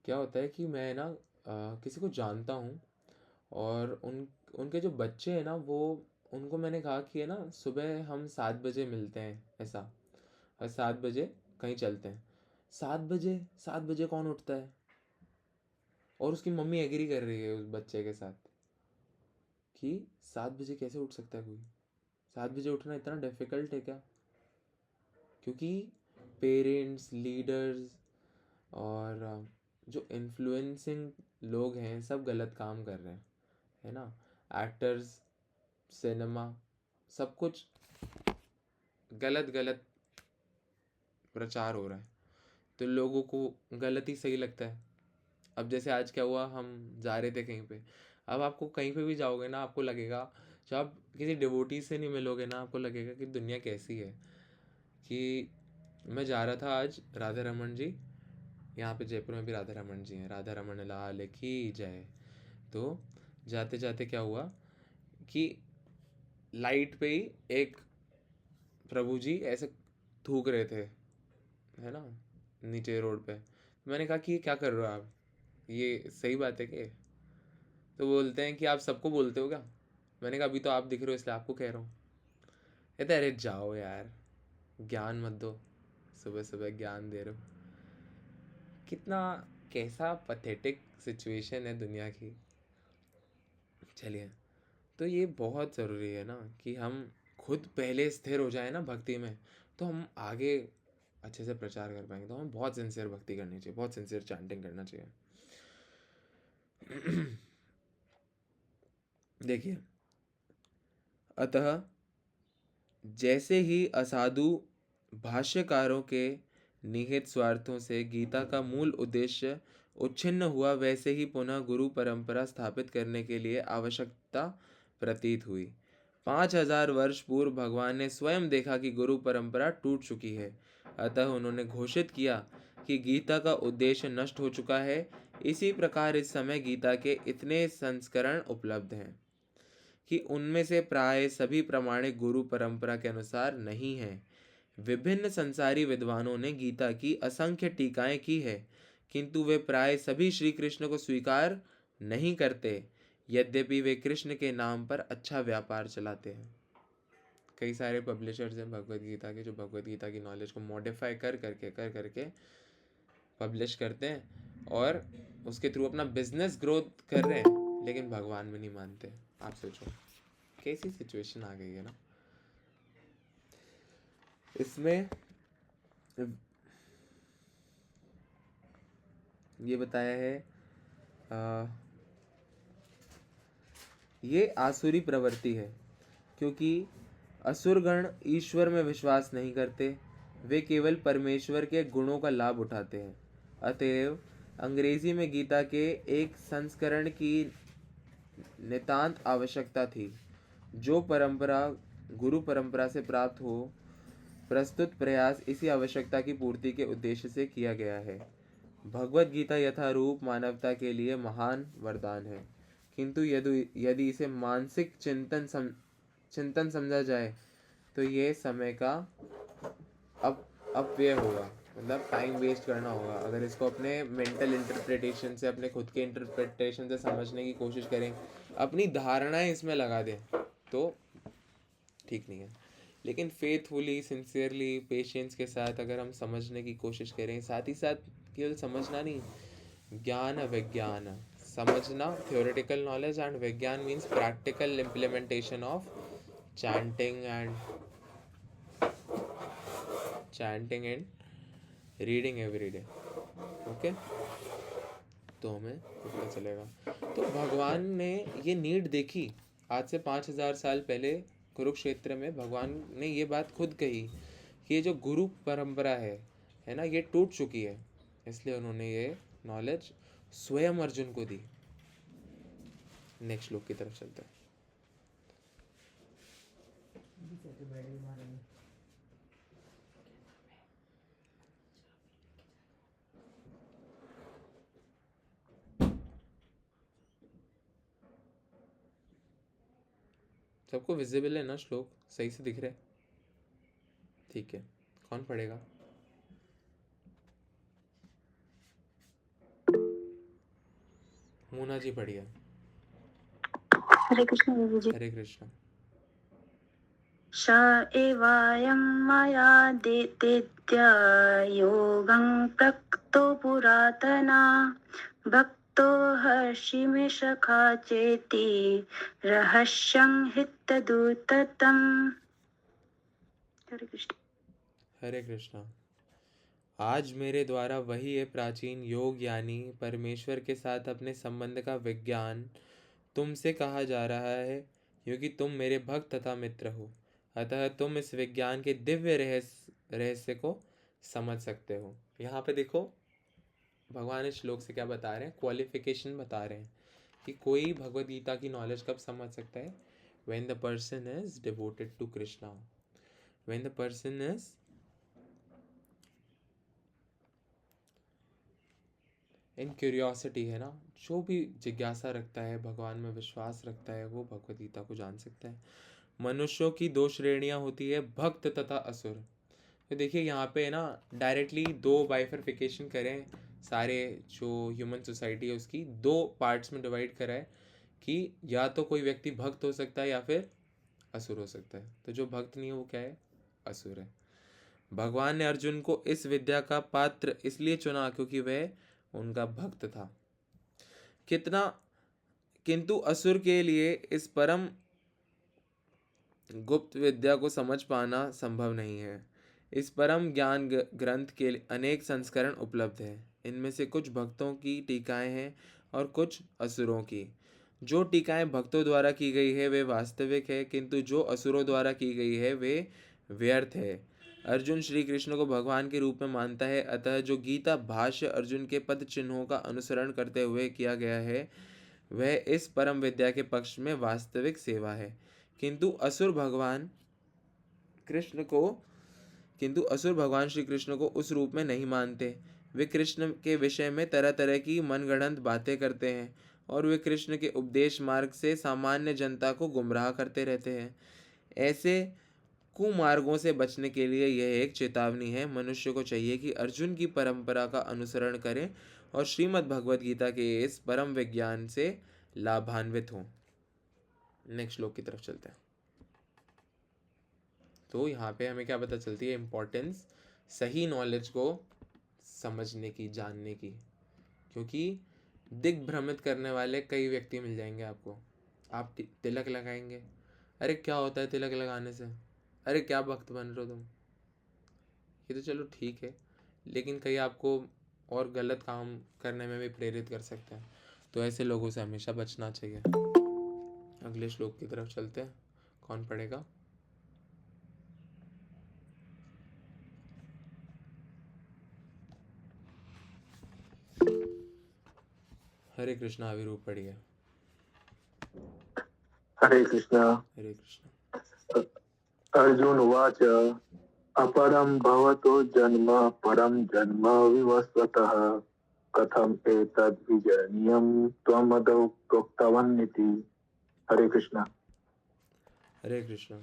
क्या होता है कि मैं ना किसी को जानता हूँ, और उनके जो बच्चे हैं ना, वो उनको मैंने कहा कि है ना, सुबह हम 7 बजे मिलते हैं ऐसा, और 7 बजे कहीं चलते हैं। 7 बजे कौन उठता है? और उसकी मम्मी एग्री कर रही है उस बच्चे के साथ कि 7 बजे कैसे उठ सकता है कोई? 7 बजे उठना इतना डिफिकल्ट है क्या? क्योंकि पेरेंट्स, लीडर्स और जो इन्फ्लुएंसिंग लोग हैं, सब गलत काम कर रहे हैं, है ना। एक्टर्स, सिनेमा, सब कुछ गलत गलत प्रचार हो रहा है, तो लोगों को गलत ही सही लगता है। अब जैसे आज क्या हुआ, हम जा रहे थे कहीं पे, अब आपको कहीं पे भी जाओगे ना, आपको लगेगा, जब आप किसी डिवोटी से नहीं मिलोगे ना, आपको लगेगा कि दुनिया कैसी है। कि मैं जा रहा था आज राधा रमन जी, यहाँ पे जयपुर में भी राधा रमन जी हैं, राधा रमन लाल की जय। तो जाते जाते क्या हुआ कि लाइट पे ही एक प्रभु जी ऐसे थूक रहे थे, है ना, नीचे रोड पे। मैंने कहा कि ये क्या कर रहे हो आप, ये सही बात है क्या? तो बोलते हैं कि आप सबको बोलते हो क्या? मैंने कहा अभी तो आप दिख रहे हो इसलिए आपको कह रहा हूँ। कहते अरे जाओ यार, ज्ञान मत दो, सुबह सुबह ज्ञान दे रहे हो। कितना, कैसा पथेटिक सिचुएशन है दुनिया की। चलिए, तो ये बहुत ज़रूरी है ना कि हम खुद पहले स्थिर हो जाए ना भक्ति में, तो हम आगे अच्छे से प्रचार कर पाएंगे। तो हमें बहुत सिंसियर भक्ति करनी चाहिए, बहुत सिंसियर चैंटिंग करना चाहिए। देखिए, अतः जैसे ही असाधु भाष्यकारों के निहित स्वार्थों से गीता का मूल उद्देश्य उच्छिन्न हुआ, वैसे ही पुनः गुरु परंपरा स्थापित करने के लिए आवश्यकता प्रतीत हुई। 5000 वर्ष पूर्व भगवान ने स्वयं देखा कि गुरु परंपरा टूट चुकी है, अतः उन्होंने घोषित किया कि गीता का उद्देश्य नष्ट हो चुका है। इसी प्रकार इस समय गीता के इतने संस्करण उपलब्ध हैं कि उनमें से प्राय सभी प्रामाणिक गुरु परंपरा के अनुसार नहीं हैं। विभिन्न संसारी विद्वानों ने गीता की असंख्य टीकाएं की है, किंतु वे प्राय सभी श्री कृष्ण को स्वीकार नहीं करते, यद्यपि वे कृष्ण के नाम पर अच्छा व्यापार चलाते हैं। कई सारे पब्लिशर्स हैं भगवत गीता के, जो भगवत गीता की नॉलेज को मॉडिफाई कर करके पब्लिश करते हैं और उसके थ्रू अपना बिजनेस ग्रोथ कर रहे हैं, लेकिन भगवान में नहीं मानते। आप सोचो कैसी सिचुएशन आ गई है ना। इसमें ये बताया है ये आसुरी प्रवृत्ति है, क्योंकि असुरगण ईश्वर में विश्वास नहीं करते, वे केवल परमेश्वर के गुणों का लाभ उठाते हैं। अतएव अंग्रेजी में गीता के एक संस्करण की नितांत आवश्यकता थी। जो परंपरा गुरु परंपरा से प्राप्त हो, प्रस्तुत प्रयास इसी आवश्यकता की पूर्ति के उद्देश्य से किया गया है। भगवत गीता यथारूप मानवता के लिए महान वरदान है, किंतु यदि इसे मानसिक चिंतन समझा जाए तो ये समय का अपव्यय होगा, मतलब टाइम वेस्ट करना होगा। अगर इसको अपने मेंटल इंटरप्रिटेशन से, अपने खुद के इंटरप्रिटेशन से समझने की कोशिश करें, अपनी धारणाएं इसमें लगा दें, तो ठीक नहीं है। लेकिन फेथफुली, सिंसियरली, पेशेंस के साथ अगर हम समझने की कोशिश करें, साथ ही साथ केवल समझना नहीं, ज्ञान विज्ञान, समझना theoretical knowledge and विज्ञान means practical implementation of chanting and reading every day. Okay, तो हमें पता चलेगा। तो भगवान ने ये नीड देखी आज से 5000 साल पहले कुरुक्षेत्र में। भगवान ने ये बात खुद कही कि ये जो गुरु परंपरा है ना, ये टूट चुकी है, इसलिए उन्होंने ये नॉलेज स्वयं अर्जुन को दी। नेक्स्ट श्लोक की तरफ चलते हैं। सबको विजिबल है ना श्लोक? सही से दिख रहे? ठीक है, कौन पढ़ेगा? मोना जी पढ़िए। हरे कृष्ण गुरु जी। हरे कृष्ण। श एवायं मया देत्य योगं प्रक्तो पुरातना भक्तो हर्षिमि सखा चेति रहस्यं हितदूततम्। हरे कृष्ण। हरे कृष्ण। आज मेरे द्वारा वही है प्राचीन योग, यानी परमेश्वर के साथ अपने संबंध का विज्ञान तुमसे कहा जा रहा है, क्योंकि तुम मेरे भक्त तथा मित्र हो। अतः तुम इस विज्ञान के दिव्य रहस्य को समझ सकते हो। यहाँ पे देखो भगवान इस श्लोक से क्या बता रहे हैं, क्वालिफिकेशन बता रहे हैं कि कोई भगवद गीता की नॉलेज कब समझ सकता है, when the person is devoted to Krishna, when the person is in curiosity, है ना, जो भी जिज्ञासा रखता है, भगवान में विश्वास रखता है, वो भगवद गीता को जान सकता है। मनुष्यों की दो श्रेणियां होती है, भक्त तथा असुर। तो देखिए यहाँ पे ना डायरेक्टली दो बाइफरफिकेशन करें, सारे जो ह्यूमन सोसाइटी है उसकी दो पार्ट्स में डिवाइड करा है कि या तो कोई व्यक्ति भक्त हो सकता है या फिर असुर हो सकता है। तो जो भक्त नहीं है वो क्या है, असुर है। भगवान ने अर्जुन को इस विद्या का पात्र इसलिए चुना क्योंकि वह उनका भक्त था। किंतु असुर के लिए इस परम गुप्त विद्या को समझ पाना संभव नहीं है। इस परम ज्ञान ग्रंथ के अनेक संस्करण उपलब्ध हैं। इनमें से कुछ भक्तों की टीकाएं हैं और कुछ असुरों की। जो टीकाएं भक्तों द्वारा की गई है वे वास्तविक है, किंतु जो असुरों द्वारा की गई है वे व्यर्थ है। अर्जुन श्री कृष्ण को भगवान के रूप में मानता है, अतः जो गीता भाष्य अर्जुन के पद चिन्हों का अनुसरण करते हुए किया गया है वह इस परम विद्या के पक्ष में वास्तविक सेवा है। किंतु असुर भगवान श्री कृष्ण को उस रूप में नहीं मानते। वे कृष्ण के विषय में तरह तरह की मनगढ़ंत बातें करते हैं और वे कृष्ण के उपदेश मार्ग से सामान्य जनता को गुमराह करते रहते हैं। ऐसे कुमार्गों से बचने के लिए यह एक चेतावनी है। मनुष्य को चाहिए कि अर्जुन की परंपरा का अनुसरण करें और श्रीमद् भगवद गीता के इस परम विज्ञान से लाभान्वित हों। नेक्स्ट श्लोक की तरफ चलते हैं। तो यहाँ पे हमें क्या पता चलती है? इम्पोर्टेंस सही नॉलेज को समझने की, जानने की, क्योंकि दिग्भ्रमित करने वाले कई व्यक्ति मिल जाएंगे आपको। आप तिलक लगाएंगे, अरे क्या होता है तिलक लगाने से, अरे क्या भक्त बन रहे हो तुम, ये तो चलो ठीक है, लेकिन कहीं आपको और गलत काम करने में भी प्रेरित कर सकते हैं। तो ऐसे लोगों से हमेशा बचना चाहिए। अगले श्लोक की तरफ चलते हैं। कौन पढ़ेगा? हरे कृष्णा। अविरूप पढ़िए। हरे कृष्णा। हरे कृष्णा। अर्जुन उवाच अपरं भवतो जन्म परं जन्म विवस्वतः कथम एतद् विजनीयं त्वमदौ प्रोक्तवानिति। हरे कृष्णा। हरे कृष्णा।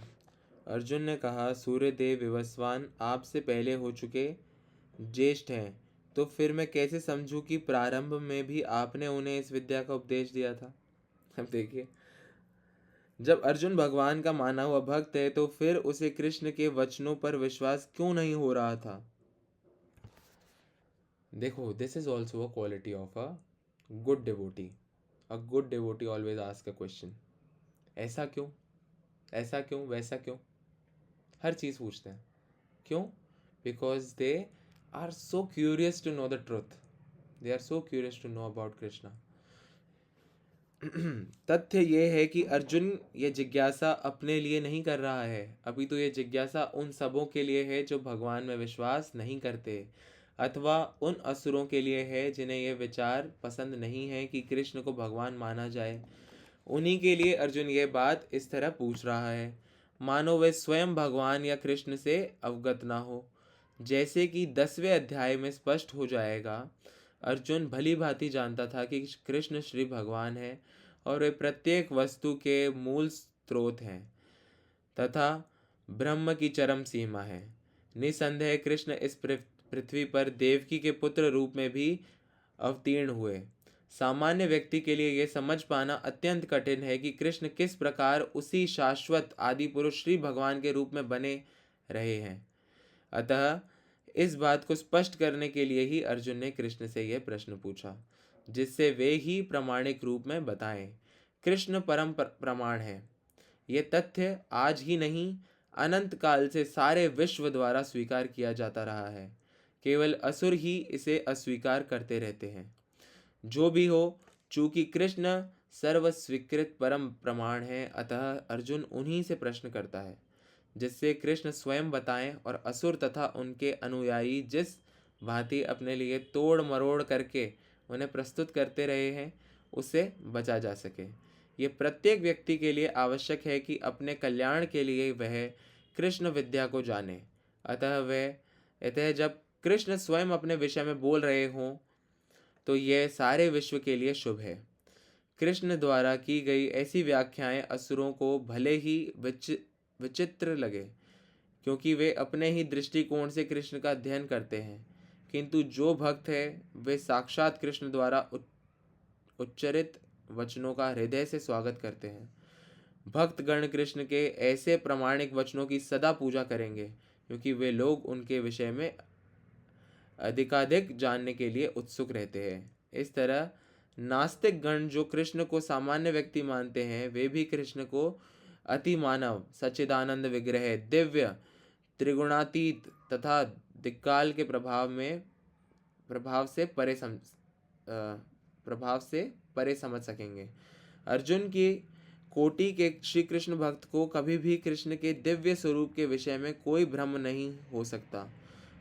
अर्जुन ने कहा, सूर्यदेव विवस्वान आपसे पहले हो चुके ज्येष्ठ हैं, तो फिर मैं कैसे समझूं कि प्रारंभ में भी आपने उन्हें इस विद्या का उपदेश दिया था। अब देखिए, जब अर्जुन भगवान का माना हुआ भक्त है तो फिर उसे कृष्ण के वचनों पर विश्वास क्यों नहीं हो रहा था? देखो, this is also a quality of a good devotee. A good devotee always ask a question. ऐसा क्यों, ऐसा क्यों, वैसा क्यों, हर चीज़ पूछते हैं। क्यों? Because they are so curious to know the truth. They are so curious to know about Krishna. तथ्य ये है कि अर्जुन ये जिज्ञासा अपने लिए नहीं कर रहा है, अभी तो ये जिज्ञासा उन सबों के लिए है जो भगवान में विश्वास नहीं करते, अथवा उन असुरों के लिए है जिन्हें यह विचार पसंद नहीं है कि कृष्ण को भगवान माना जाए। उन्हीं के लिए अर्जुन ये बात इस तरह पूछ रहा है, मानो वे स्वयं भगवान या कृष्ण से अवगत ना हो। जैसे कि 10वें अध्याय में स्पष्ट हो जाएगा, अर्जुन भली भांति जानता था कि कृष्ण श्री भगवान है और वे प्रत्येक वस्तु के मूल स्रोत हैं तथा ब्रह्म की चरम सीमा है। निसंदेह कृष्ण इस पृथ्वी पर देवकी के पुत्र रूप में भी अवतीर्ण हुए। सामान्य व्यक्ति के लिए यह समझ पाना अत्यंत कठिन है कि कृष्ण किस प्रकार उसी शाश्वत आदि पुरुष श्री भगवान के रूप में बने रहे हैं। अतः इस बात को स्पष्ट करने के लिए ही अर्जुन ने कृष्ण से यह प्रश्न पूछा, जिससे वे ही प्रामाणिक रूप में बताएं। कृष्ण परम प्रमाण है। ये तथ्य आज ही नहीं, अनंत काल से सारे विश्व द्वारा स्वीकार किया जाता रहा है। केवल असुर ही इसे अस्वीकार करते रहते हैं। जो भी हो, चूंकि कृष्ण सर्व स्वीकृत परम प्रमाण है, अतः अर्जुन उन्हीं से प्रश्न करता है जिससे कृष्ण स्वयं बताएं और असुर तथा उनके अनुयायी जिस भांति अपने लिए तोड़ मरोड़ करके उन्हें प्रस्तुत करते रहे हैं, उससे बचा जा सके। ये प्रत्येक व्यक्ति के लिए आवश्यक है कि अपने कल्याण के लिए वह कृष्ण विद्या को जाने। अतः जब कृष्ण स्वयं अपने विषय में बोल रहे हों तो यह सारे विश्व के लिए शुभ है। कृष्ण द्वारा की गई ऐसी व्याख्याएं असुरों को भले ही विचित्र लगे, क्योंकि वे अपने ही दृष्टिकोण से कृष्ण का अध्ययन करते हैं, किंतु जो भक्त है वे साक्षात कृष्ण द्वारा उच्चरित वचनों का हृदय से स्वागत करते हैं। भक्त गण कृष्ण के ऐसे प्रामाणिक वचनों की सदा पूजा करेंगे, क्योंकि वे लोग उनके विषय में अधिकाधिक जानने के लिए उत्सुक रहते हैं। इस तरह नास्तिक गण जो कृष्ण को सामान्य व्यक्ति मानते हैं, वे भी कृष्ण को अति मानव, सच्चिदानंद विग्रह, दिव्य, त्रिगुणातीत तथा दिक्काल के प्रभाव से परे समझ सकेंगे। अर्जुन की कोटि के श्री कृष्ण भक्त को कभी भी कृष्ण के दिव्य स्वरूप के विषय में कोई भ्रम नहीं हो सकता।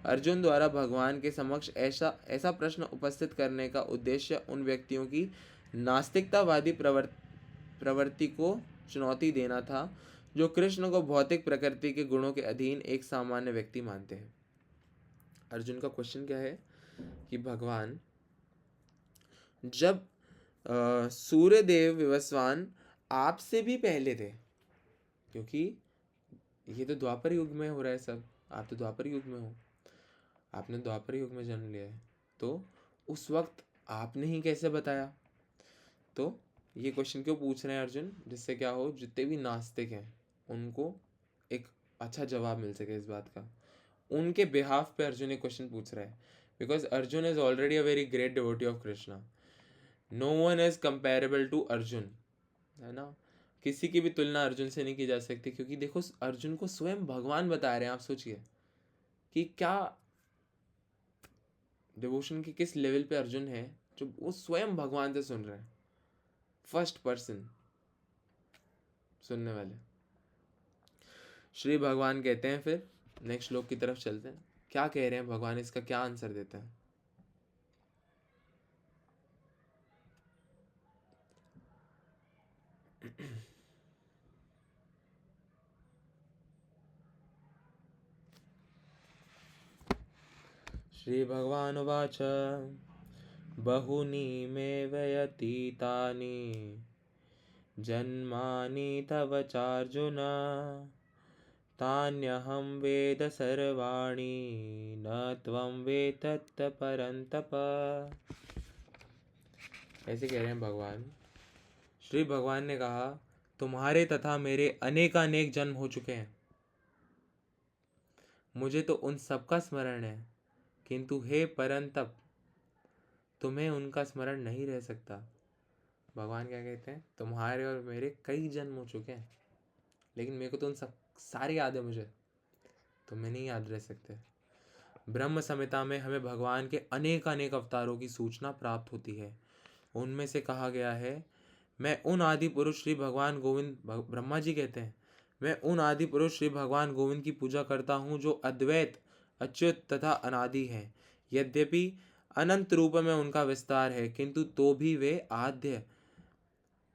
अर्जुन द्वारा भगवान के समक्ष ऐसा प्रश्न उपस्थित करने का उद्देश्य उन व्यक्तियों की नास्तिकतावादी प्रवृत्ति को चुनौती देना था, जो कृष्ण को भौतिक प्रकृति के गुणों के अधीन एक सामान्य व्यक्ति मानते हैं। अर्जुन का क्वेश्चन क्या है कि भगवान, जब सूर्यदेव विवस्वान आपसे भी पहले थे, क्योंकि ये तो द्वापर युग में हो रहा है सब, आप तो द्वापर युग में हो, आपने द्वापर युग में जन्म लिया है, तो उस वक्त आपने ही कैसे बताया? तो ये क्वेश्चन क्यों पूछ रहे हैं अर्जुन? जिससे क्या हो, जितने भी नास्तिक हैं उनको एक अच्छा जवाब मिल सके इस बात का। उनके बिहाफ पे अर्जुन एक क्वेश्चन पूछ रहा है, because Arjun is already a very great devotee of Krishna. No one is comparable to Arjun, है ना? किसी की भी तुलना अर्जुन से नहीं की जा सकती, क्योंकि देखो अर्जुन को स्वयं भगवान बता रहे हैं। आप सोचिए कि क्या डिवोशन के किस लेवल पे अर्जुन है, जो वो स्वयं भगवान से सुन रहे हैं, फर्स्ट पर्सन सुनने वाले। श्री भगवान कहते हैं, फिर नेक्स्ट श्लोक की तरफ चलते हैं, क्या कह रहे हैं भगवान, इसका क्या आंसर देते हैं? श्री भगवान उवाच बहुनी मे व्यतीतानि जन्मानि तव चार्जुन तान्यहं वेद सर्वाणि न त्वं वेत्तत् परन्तप। ऐसे कह रहे हैं भगवान। श्री भगवान ने कहा, तुम्हारे तथा मेरे अनेकानेक जन्म हो चुके हैं, मुझे तो उन सबका स्मरण है, किंतु हे परंतप तुम्हें उनका स्मरण नहीं रह सकता। भगवान क्या कहते हैं, तुम्हारे और मेरे कई जन्म हो चुके हैं, लेकिन मेरे को तो उन सब सारी याद है, मुझे तुम्हें नहीं याद रह सकते। ब्रह्म संहिता में हमें भगवान के अनेक अवतारों की सूचना प्राप्त होती है। उनमें से कहा गया है, मैं उन आदि पुरुष श्री भगवान गोविंद, ब्रह्मा जी कहते हैं, मैं उन आदि पुरुष श्री भगवान गोविंद की पूजा करता हूँ जो अद्वैत, अच्युत तथा अनादि हैं। यद्यपि अनंत रूप में उनका विस्तार है, किंतु तो भी वे आद्य,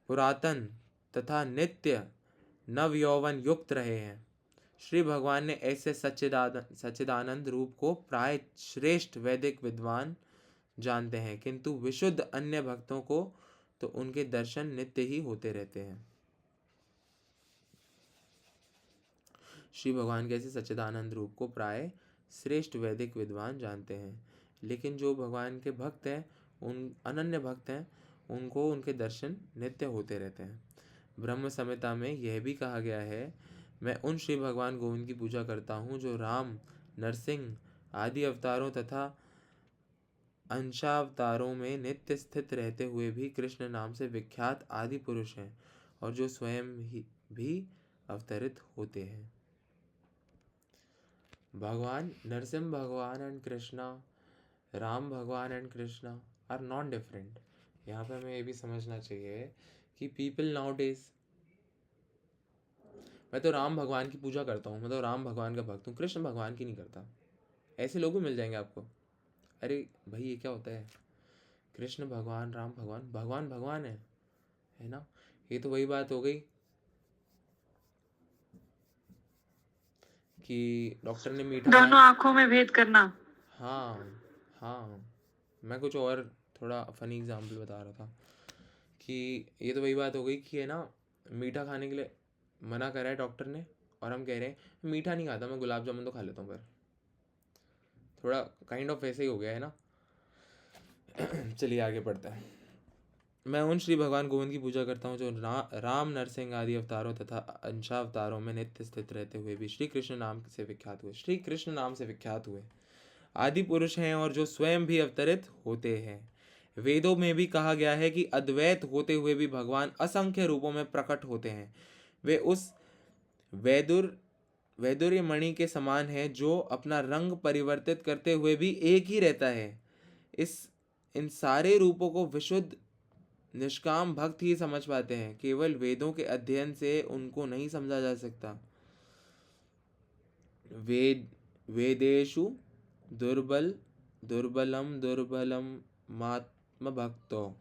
पुरातन तथा नित्य नव यौवन युक्त रहे हैं। श्री भगवान ने ऐसे सच्चिदानंद रूप को प्राय श्रेष्ठ वैदिक विद्वान जानते हैं, किंतु विशुद्ध अन्य भक्तों को तो उनके दर्शन नित्य ही होते रहते हैं। श्री भगवान के ऐसे सच्चिदानंद रूप को प्राय श्रेष्ठ वैदिक विद्वान जानते हैं, लेकिन जो भगवान के भक्त हैं, उन अनन्य भक्त हैं, उनको उनके दर्शन नित्य होते रहते हैं। ब्रह्म संहिता में यह भी कहा गया है, मैं उन श्री भगवान गोविंद की पूजा करता हूँ जो राम, नरसिंह आदि अवतारों तथा अंशावतारों में नित्य स्थित रहते हुए भी कृष्ण नाम से विख्यात आदि पुरुष हैं, और जो स्वयं ही भी अवतरित होते हैं। भगवान नरसिंह भगवान एंड कृष्णा, राम भगवान and Krishna are not different. यहाँ पे हमें ये भी समझना चाहिए कि पीपल नाउ डेज, मैं तो राम भगवान की पूजा करता हूँ, मैं तो राम भगवान का भक्त हूँ, कृष्ण भगवान की नहीं करता, ऐसे लोग भी मिल जाएंगे आपको। अरे भाई ये क्या होता है, कृष्ण भगवान, राम भगवान, भगवान भगवान है ना? ये तो वही बात हो गई कि डॉक्टर ने मीठा दोनों आंखों में भेद करना। हाँ, मैं कुछ और थोड़ा फनी एग्जाम्पल बता रहा था कि ये तो वही बात हो गई कि है ना, मीठा खाने के लिए मना करा है डॉक्टर ने, और हम कह रहे हैं मीठा नहीं खाता, मैं गुलाब जामुन तो खा लेता हूँ, पर थोड़ा काइंड ऑफ वैसे ही हो गया है ना। चलिए आगे पढ़ते हैं। मैं उन श्री भगवान गोविंद की पूजा करता हूँ जो राम, नरसिंह आदि अवतारों तथा अंशावतारों में नित्य स्थित रहते हुए भी श्री कृष्ण नाम से विख्यात हुए, श्री कृष्ण नाम से विख्यात हुए आदि पुरुष हैं, और जो स्वयं भी अवतरित होते हैं। वेदों में भी कहा गया है कि अद्वैत होते हुए भी भगवान असंख्य रूपों में प्रकट होते हैं। वे उस वैदुर्य मणि के समान है जो अपना रंग परिवर्तित करते हुए भी एक ही रहता है। इन सारे रूपों को विशुद्ध निष्काम भक्त ही समझ पाते हैं, केवल वेदों के अध्ययन से उनको नहीं समझा जा सकता। वेदेषु दुर्बलम मात्म भक्तो,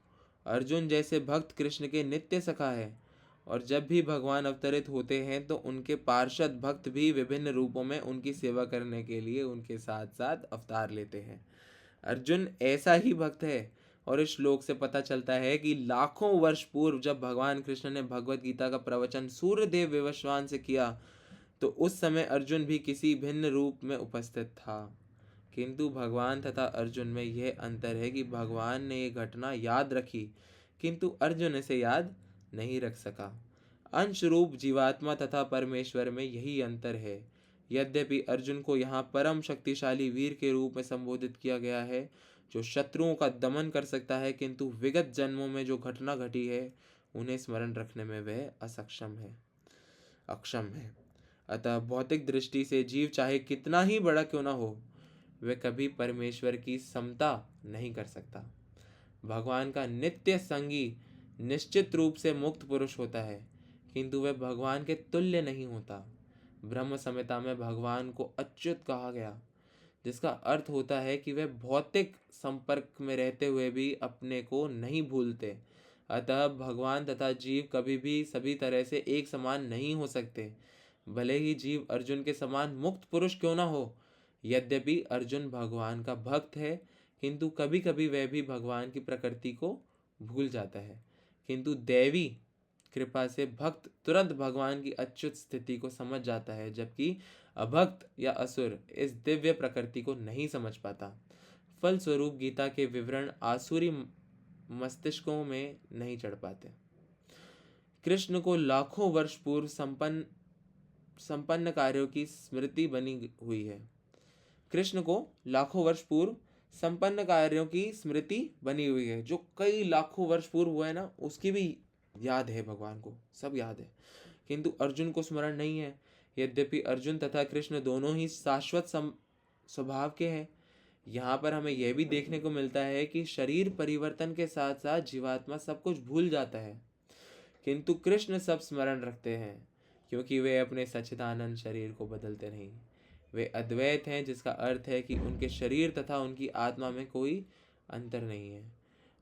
अर्जुन जैसे भक्त कृष्ण के नित्य सखा है, और जब भी भगवान अवतरित होते हैं तो उनके पार्षद भक्त भी विभिन्न रूपों में उनकी सेवा करने के लिए उनके साथ साथ अवतार लेते हैं। अर्जुन ऐसा ही भक्त है, और इस श्लोक से पता चलता है कि लाखों वर्ष पूर्व जब भगवान कृष्ण ने भगवत गीता का प्रवचन सूर्यदेव विवस्वान से किया, तो उस समय अर्जुन भी किसी भिन्न रूप में उपस्थित था। किंतु भगवान तथा अर्जुन में यह अंतर है कि भगवान ने ये घटना याद रखी, किंतु अर्जुन इसे याद नहीं रख सका। अंश रूप जीवात्मा तथा परमेश्वर में यही अंतर है। यद्यपि अर्जुन को यहाँ परम शक्तिशाली वीर के रूप में संबोधित किया गया है, जो शत्रुओं का दमन कर सकता है, किंतु विगत जन्मों में जो घटना घटी है उन्हें स्मरण रखने में वह अक्षम है। अतः भौतिक दृष्टि से जीव चाहे कितना ही बड़ा क्यों न हो, वह कभी परमेश्वर की समता नहीं कर सकता। भगवान का नित्य संगी निश्चित रूप से मुक्त पुरुष होता है, किंतु वह भगवान के तुल्य नहीं होता। ब्रह्म संहिता में भगवान को अच्युत कहा गया, जिसका अर्थ होता है कि वे भौतिक संपर्क में रहते हुए भी अपने को नहीं भूलते। अतः भगवान तथा जीव कभी भी सभी तरह से एक समान नहीं हो सकते। भले ही जीव अर्जुन के समान मुक्त पुरुष क्यों न हो, यद्यपि अर्जुन भगवान का भक्त है, किंतु कभी कभी वह भी भगवान की प्रकृति को भूल जाता है। किंतु दैवी कृपा से भक्त तुरंत भगवान की अच्युत स्थिति को समझ जाता है, जबकि अभक्त या असुर इस दिव्य प्रकृति को नहीं समझ पाता। फलस्वरूप गीता के विवरण आसुरी मस्तिष्कों में नहीं चढ़ पाते। कृष्ण को लाखों वर्ष पूर्व संपन्न कार्यों की स्मृति बनी हुई है। कृष्ण को लाखों वर्ष पूर्व संपन्न कार्यों की स्मृति बनी हुई है। जो कई लाखों वर्ष पूर्व हुआ है ना, उसकी भी याद है, भगवान को सब याद है, किंतु अर्जुन को स्मरण नहीं है। यद्यपि अर्जुन तथा कृष्ण दोनों ही शाश्वत स्वभाव के हैं। यहाँ पर हमें यह भी देखने को मिलता है कि शरीर परिवर्तन के साथ साथ जीवात्मा सब कुछ भूल जाता है, किंतु कृष्ण सब स्मरण रखते हैं, क्योंकि वे अपने सच्चिदानंद शरीर को बदलते नहीं। वे अद्वैत हैं, जिसका अर्थ है कि उनके शरीर तथा उनकी आत्मा में कोई अंतर नहीं है।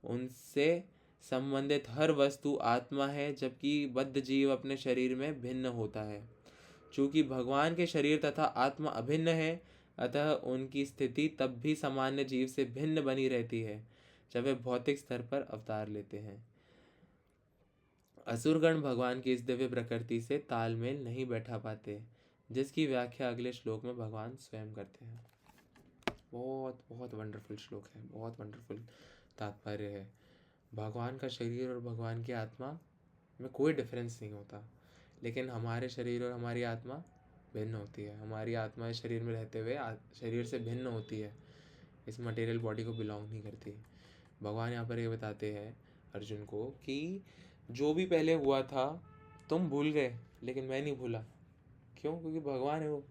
उनसे संबंधित हर वस्तु आत्मा है, जबकि बद्ध जीव अपने शरीर में भिन्न होता है। चूँकि भगवान के शरीर तथा आत्मा अभिन्न है, अतः उनकी स्थिति तब भी सामान्य जीव से भिन्न बनी रहती है जब वे भौतिक स्तर पर अवतार लेते हैं। असुरगण भगवान की इस दिव्य प्रकृति से तालमेल नहीं बैठा पाते, जिसकी व्याख्या अगले श्लोक में भगवान स्वयं करते हैं। बहुत बहुत वंडरफुल श्लोक है, बहुत वंडरफुल तात्पर्य है। भगवान का शरीर और भगवान की आत्मा में कोई डिफरेंस नहीं होता, लेकिन हमारे शरीर और हमारी आत्मा भिन्न होती है। हमारी आत्मा इस शरीर में रहते हुए शरीर से भिन्न होती है, इस मटेरियल बॉडी को बिलोंग नहीं करती। भगवान यहाँ पर ये बताते हैं अर्जुन को कि जो भी पहले हुआ था तुम भूल गए, लेकिन मैं नहीं भूला। क्यों? क्योंकि भगवान है वो।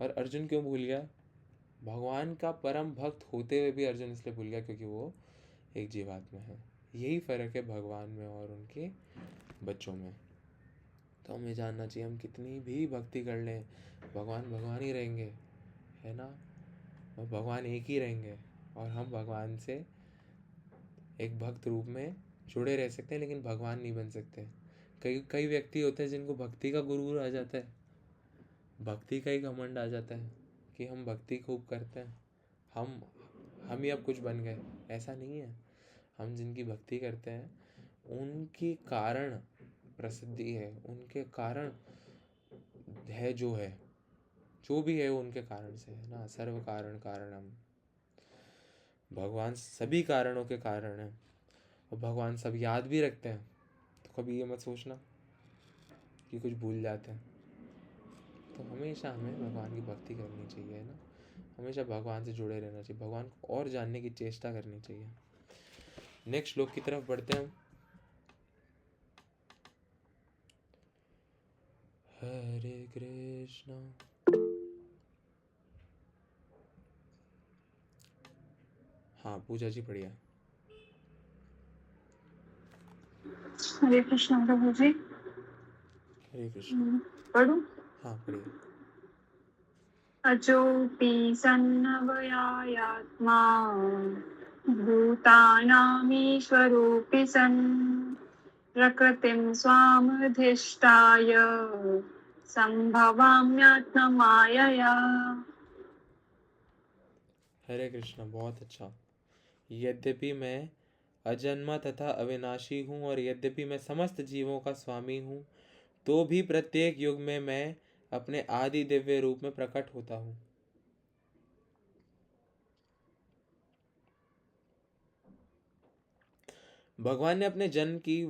और अर्जुन क्यों भूल गया? भगवान का परम भक्त होते हुए भी अर्जुन इसलिए भूल गया क्योंकि वो एक जीवात्मा है। यही फ़र्क है भगवान में और उनके बच्चों में। तो हमें जानना चाहिए, हम कितनी भी भक्ति कर लें, भगवान भगवान ही रहेंगे, है ना। और भगवान एक ही रहेंगे और हम भगवान से एक भक्त रूप में जुड़े रह सकते हैं, लेकिन भगवान नहीं बन सकते। कई व्यक्ति होते हैं जिनको भक्ति का गुरूर आ जाता है, भक्ति का ही घमंड आ जाता है कि हम भक्ति खूब करते हैं, हम ही अब कुछ बन गए। ऐसा नहीं है। हम जिनकी भक्ति करते हैं उनके कारण प्रसिद्धि है, उनके कारण है, जो भी है उनके कारण से है ना। सर्व कारण कारणम, भगवान सभी कारणों के कारण है और भगवान सब याद भी रखते हैं। तो कभी ये मत सोचना कि कुछ भूल जाते हैं। तो हमेशा हमें भगवान की भक्ति करनी चाहिए, है ना। हमेशा भगवान से जुड़े रहना चाहिए, भगवान को और जानने की चेष्टा करनी चाहिए। नेक्स्ट श्लोक की तरफ बढ़ते हैं। हरे कृष्णा। हाँ पूजा जी पढ़िए। हरे कृष्ण प्रभु जी। हरे कृष्ण। पढ़ूं? हाँ पढ़िए। अजोऽपि सन्नवयात्मा भूतानामीश्वरोऽपि सन् प्रकृतिं स्वामधिष्ठाय संभवाम्यात्ममायया। हरे कृष्ण, बहुत अच्छा। यद्यपि मैं अजन्मा तथा अविनाशी हूँ और यद्यपि मैं समस्त जीवों का स्वामी हूँ, तो भी प्रत्येक युग में मैं अपने आदि दिव्य रूप में प्रकट होता हूँ। भगवान ने अपने जन्म की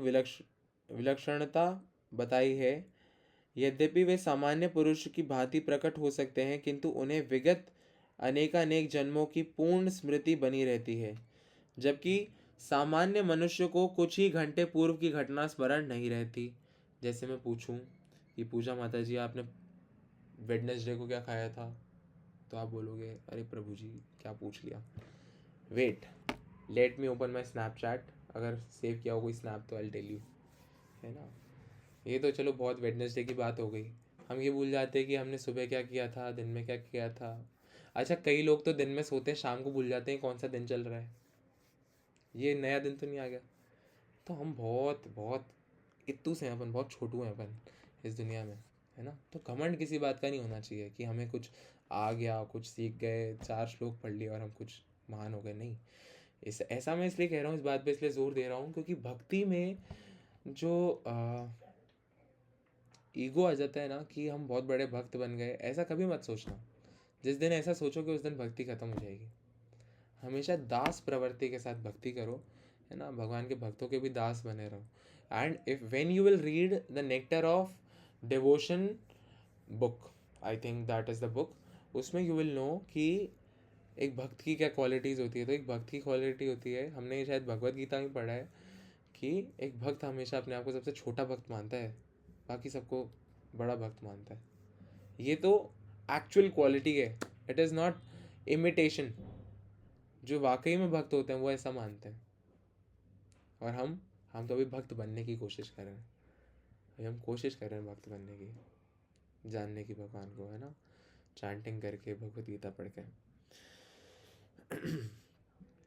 विलक्षणता बताई है। यद्यपि वे सामान्य पुरुष की भांति प्रकट हो सकते हैं, किंतु उन्हें विगत अनेकानेक जन्मों की पूर्ण स्मृति बनी रहती है, जबकि सामान्य मनुष्य को कुछ ही घंटे पूर्व की घटना स्मरण नहीं रहती। जैसे मैं पूछूं कि पूजा माता जी आपने वेडनेसडे को क्या खाया था, तो आप बोलोगे अरे प्रभु जी क्या पूछ लिया। Wait, let me open my Snapchat. अगर सेव किया हो कोई स्नैप तो आई टेल यू, है ना। ये तो चलो बहुत वेडनेसडे की बात हो गई। हम ये भूल जाते हैं कि हमने सुबह क्या किया था, दिन में क्या किया था। अच्छा, कई लोग तो दिन में सोते हैं, शाम को भूल जाते हैं कौन सा दिन चल रहा है, ये नया दिन तो नहीं आ गया। तो हम बहुत बहुत इत्तू से हैं अपन, बहुत छोटू हैं अपन इस दुनिया में, है ना। तो घमंड किसी बात का नहीं होना चाहिए कि हमें कुछ आ गया, कुछ सीख गए, 4 श्लोक पढ़ लिए और हम कुछ महान हो गए। नहीं, इस ऐसा मैं इसलिए कह रहा हूँ, इस बात पे इसलिए जोर दे रहा हूँ क्योंकि भक्ति में जो ईगो आ जाता है ना कि हम बहुत बड़े भक्त बन गए, ऐसा कभी मत सोचना। जिस दिन ऐसा सोचोगे उस दिन भक्ति खत्म हो जाएगी। हमेशा दास प्रवृत्ति के साथ भक्ति करो, है ना। भगवान के भक्तों के भी दास बने रहो। And if when you will read the nectar of devotion book, I think that is the book, उसमें यू विल नो कि एक भक्त की क्या क्वालिटीज़ होती है। तो एक भक्त की क्वालिटी होती है, हमने शायद भगवत गीता में पढ़ा है कि एक भक्त हमेशा अपने आप को सबसे छोटा भक्त मानता है, बाकी सबको बड़ा भक्त मानता है। ये तो एक्चुअल क्वालिटी है, इट इज़ नॉट इमिटेशन। जो वाकई में भक्त होते हैं वो ऐसा मानते हैं। और हम तो अभी भक्त बनने की कोशिश कर रहे हैं। अभी हम कोशिश कर रहे हैं भक्त बनने की, जानने की भगवान को, है ना, चैंटिंग करके, भगवत गीता पढ़ के।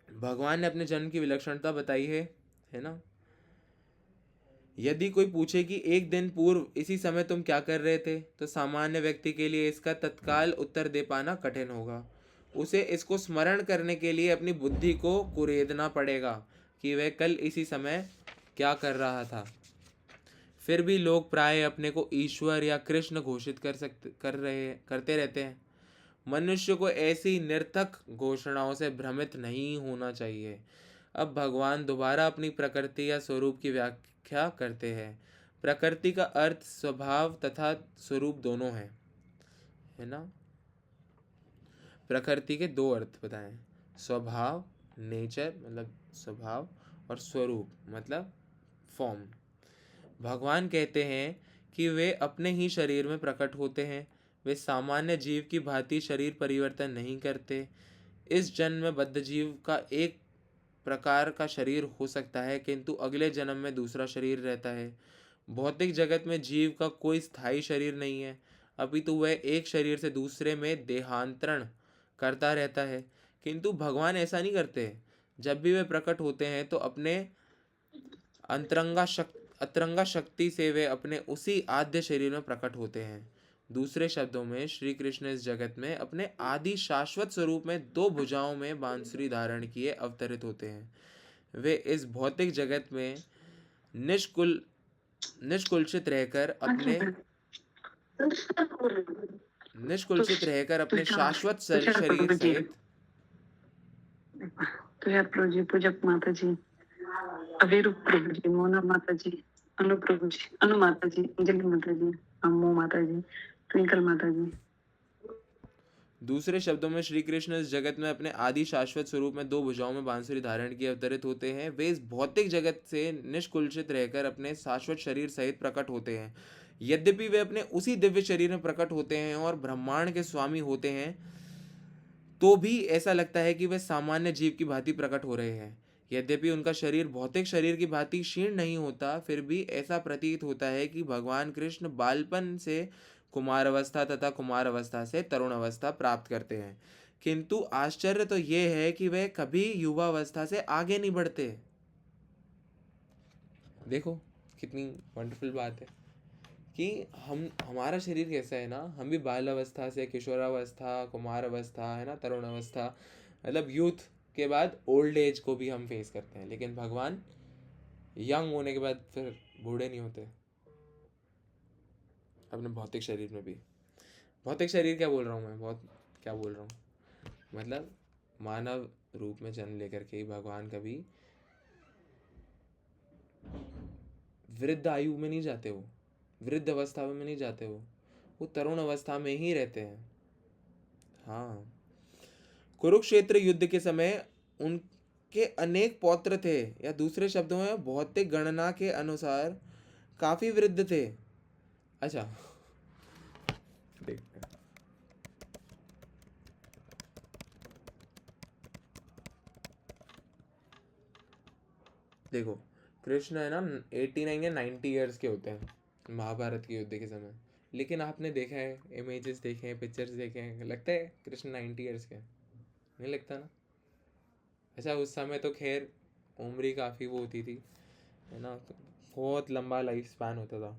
भगवान ने अपने जन्म की विलक्षणता बताई है ना। यदि कोई पूछे कि एक दिन पूर्व इसी समय तुम क्या कर रहे थे, तो सामान्य व्यक्ति के लिए इसका तत्काल उत्तर दे पाना कठिन होगा। उसे इसको स्मरण करने के लिए अपनी बुद्धि को कुरेदना पड़ेगा कि वह कल इसी समय क्या कर रहा था। फिर भी लोग प्राय अपने को ईश्वर या कृष्ण घोषित करते रहते हैं। मनुष्य को ऐसी निर्थक घोषणाओं से भ्रमित नहीं होना चाहिए। अब भगवान दोबारा अपनी प्रकृति या स्वरूप की व्याख्या करते हैं। प्रकृति का अर्थ स्वभाव तथा स्वरूप दोनों है ना। प्रकृति के 2 अर्थ बताएं, स्वभाव नेचर मतलब स्वभाव, और स्वरूप मतलब फॉर्म। भगवान कहते हैं कि वे अपने ही शरीर में प्रकट होते हैं। वे सामान्य जीव की भांति शरीर परिवर्तन नहीं करते। इस जन्म में बद्ध जीव का एक प्रकार का शरीर हो सकता है, किंतु अगले जन्म में दूसरा शरीर रहता है। भौतिक जगत में जीव का कोई स्थायी शरीर नहीं है, अपितु वह एक शरीर से दूसरे में देहांतरण करता रहता है। किंतु भगवान ऐसा नहीं करते। जब भी वे प्रकट होते हैं तो अपने अतरंगा शक्ति से वे अपने उसी आद्य शरीर में प्रकट होते हैं। दूसरे शब्दों में श्री कृष्ण इस जगत में अपने आदि शाश्वत स्वरूप में 2 भुजाओं में बांसुरी धारण किए अवतरित होते हैं। वे इस भौतिक जगत में निष्कुलचित रहकर अपने शाश्वत शरीर सहित तुषार प्रभु जी, पूजक माता जी, अभिरूप प्रभु जी, मोना माता जी, अनु प्रभु जी, अनु माता जी, अंजलि माता जी, अम्मू माता जी, ट्विंकल माता जी। दूसरे शब्दों में श्री कृष्ण इस जगत में अपने आदि शाश्वत स्वरूप में 2 भुजाओं में बांसुरी धारण किए अवतरित होते हैं। वे इस भौतिक जगत से निष्कुलचित रहकर अपने शाश्वत शरीर सहित प्रकट होते हैं। यद्यपि वे अपने उसी दिव्य शरीर में प्रकट होते हैं और ब्रह्मांड के स्वामी होते हैं, तो भी ऐसा लगता है कि वे सामान्य जीव की भांति प्रकट हो रहे हैं। यद्यपि उनका शरीर भौतिक शरीर की भांति क्षीण नहीं होता, फिर भी ऐसा प्रतीत होता है कि भगवान कृष्ण बालपन से कुमार अवस्था तथा कुमार अवस्था से तरुण अवस्था प्राप्त करते हैं। किंतु आश्चर्य तो यह है कि वे कभी युवा अवस्था से आगे नहीं बढ़ते। देखो कितनी वंडरफुल बात है कि हमारा शरीर कैसा है ना, हम भी बाल अवस्था से किशोरावस्था, कुमार अवस्था, है ना, तरुण अवस्था, मतलब यूथ के बाद ओल्ड एज को भी हम फेस करते हैं। लेकिन भगवान यंग होने के बाद फिर बूढ़े नहीं होते अपने भौतिक शरीर में भी, भौतिक शरीर क्या बोल रहा हूँ मैं, बहुत क्या बोल रहा हूँ, मतलब मानव रूप में जन्म लेकर के ही भगवान कभी वृद्ध आयु में नहीं जाते, वो वृद्ध अवस्था में नहीं जाते, वो तरुण अवस्था में ही रहते हैं। हाँ, कुरुक्षेत्र युद्ध के समय उनके अनेक पौत्र थे, या दूसरे शब्दों में भौतिक गणना के अनुसार काफी वृद्ध थे। अच्छा, देखते हैं। देखो, कृष्ण है ना 89 या 90 ईयर्स के होते हैं महाभारत के युद्ध के समय, लेकिन आपने देखा है, इमेजेस देखे हैं, पिक्चर्स देखे हैं, लगता है कृष्ण 90 ईयर्स के हैं? नहीं लगता ना। अच्छा, उस समय तो खैर उम्र ही काफ़ी वो होती थी, है ना, बहुत लंबा लाइफ स्पैन होता था।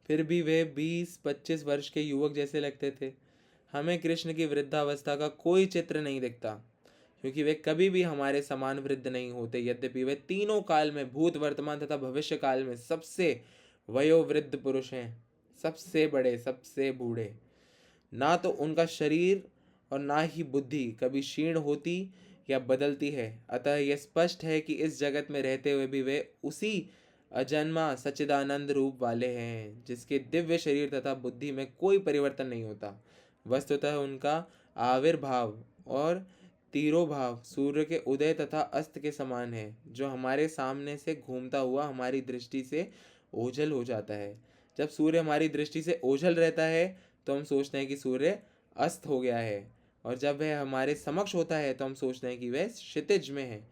फिर भी वे 20-25 वर्ष के युवक जैसे लगते थे। हमें कृष्ण की वृद्धावस्था का कोई चित्र नहीं दिखता, क्योंकि वे कभी भी हमारे समान वृद्ध नहीं होते, यद्यपि वे तीनों काल में, भूत, वर्तमान तथा भविष्य काल में सबसे वयोवृद्ध पुरुष हैं, सबसे बड़े, सबसे बूढ़े। ना तो उनका शरीर और ना ही बुद्धि कभी क्षीण होती या बदलती है। अतः यह स्पष्ट है कि इस जगत में रहते हुए भी वे उसी अजन्मा सच्चिदानंद रूप वाले हैं, जिसके दिव्य शरीर तथा बुद्धि में कोई परिवर्तन नहीं होता। वस्तुतः उनका आविर्भाव और तिरोभाव सूर्य के उदय तथा अस्त के समान है, जो हमारे सामने से घूमता हुआ हमारी दृष्टि से ओझल हो जाता है। जब सूर्य हमारी दृष्टि से ओझल रहता है तो हम सोचते हैं कि सूर्य अस्त हो गया है, और जब वह हमारे समक्ष होता है तो हम सोचते हैं कि वह क्षितिज में है।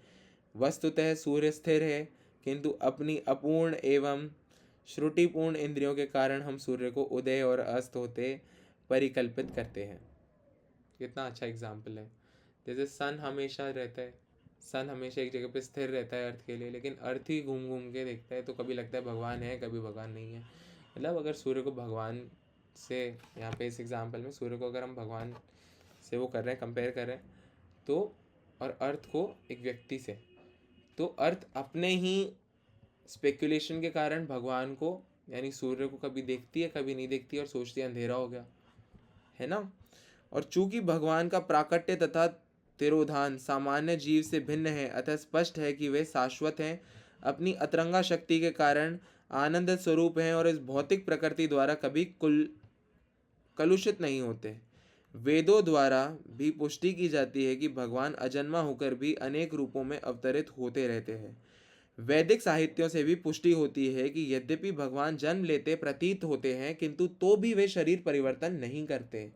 वस्तुतः सूर्य स्थिर है, किंतु अपनी अपूर्ण एवं श्रुतिपूर्ण इंद्रियों के कारण हम सूर्य को उदय और अस्त होते परिकल्पित करते हैं। कितना अच्छा एग्जाम्पल है। जैसे सन हमेशा रहता है, सन हमेशा एक जगह पे स्थिर रहता है अर्थ के लिए, लेकिन अर्थ ही घूम घूम के देखता है, तो कभी लगता है भगवान है, कभी भगवान नहीं है। मतलब अगर सूर्य को भगवान से, यहाँ पे इस एग्जाम्पल में सूर्य को अगर हम भगवान से वो कर रहे हैं, कंपेयर कर रहे हैं, तो और अर्थ को एक व्यक्ति से, तो अर्थ अपने ही स्पेकुलेशन के कारण भगवान को, यानी सूर्य को कभी देखती है, कभी नहीं देखती, और सोचती है अंधेरा हो गया, है ना। और चूंकि भगवान का प्राकट्य तथा तिरोधान सामान्य जीव से भिन्न है, अतः स्पष्ट है कि वे शाश्वत हैं, अपनी अतरंगा शक्ति के कारण आनंद स्वरूप हैं, और इस भौतिक प्रकृति द्वारा कभी कलुषित नहीं होते। वेदों द्वारा भी पुष्टि की जाती है कि भगवान अजन्मा होकर भी अनेक रूपों में अवतरित होते रहते हैं। वैदिक साहित्यों से भी पुष्टि होती है कि यद्यपि भगवान जन्म लेते प्रतीत होते हैं, किंतु तो भी वे शरीर परिवर्तन नहीं करते।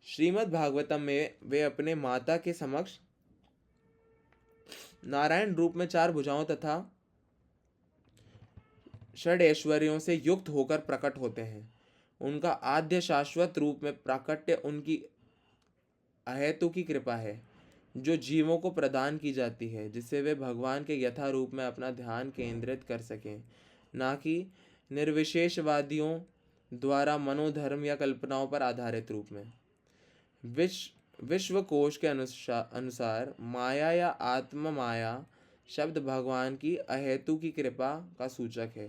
श्रीमद् भागवतम में वे अपने माता के समक्ष नारायण रूप में 4 भुजाओं तथा षड ऐश्वर्यों से युक्त होकर प्रकट होते हैं। उनका आद्य शाश्वत रूप में प्राकट्य उनकी अहेतु की कृपा है, जो जीवों को प्रदान की जाती है, जिससे वे भगवान के यथा रूप में अपना ध्यान केंद्रित कर सकें, ना कि निर्विशेषवादियों द्वारा मनोधर्म या कल्पनाओं पर आधारित रूप में। विश्वकोश के अनुसार माया या आत्म माया शब्द भगवान की अहेतु की कृपा का सूचक है।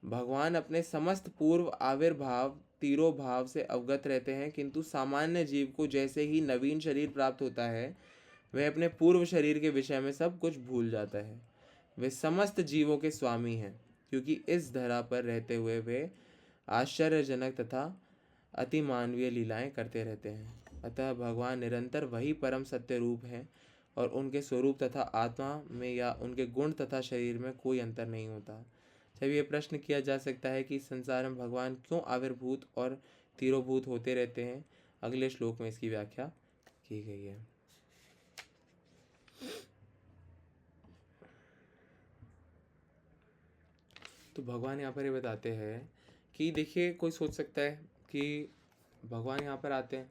भगवान अपने समस्त पूर्व आविर्भाव तिरोभाव से अवगत रहते हैं, किंतु सामान्य जीव को जैसे ही नवीन शरीर प्राप्त होता है, वह अपने पूर्व शरीर के विषय में सब कुछ भूल जाता है। वे समस्त जीवों के स्वामी हैं, क्योंकि इस धरा पर रहते हुए वे आश्चर्यजनक तथा अतिमानवीय लीलाएं करते रहते हैं। अतः भगवान निरंतर वही परम सत्य रूप हैं, और उनके स्वरूप तथा आत्मा में या उनके गुण तथा शरीर में कोई अंतर नहीं होता। जब ये प्रश्न किया जा सकता है कि संसार में भगवान क्यों आविर्भूत और तिरोभूत होते रहते हैं, अगले श्लोक में इसकी व्याख्या की गई है। तो भगवान यहाँ पर ये बताते हैं कि देखिए, कोई सोच सकता है कि भगवान यहाँ पर आते हैं,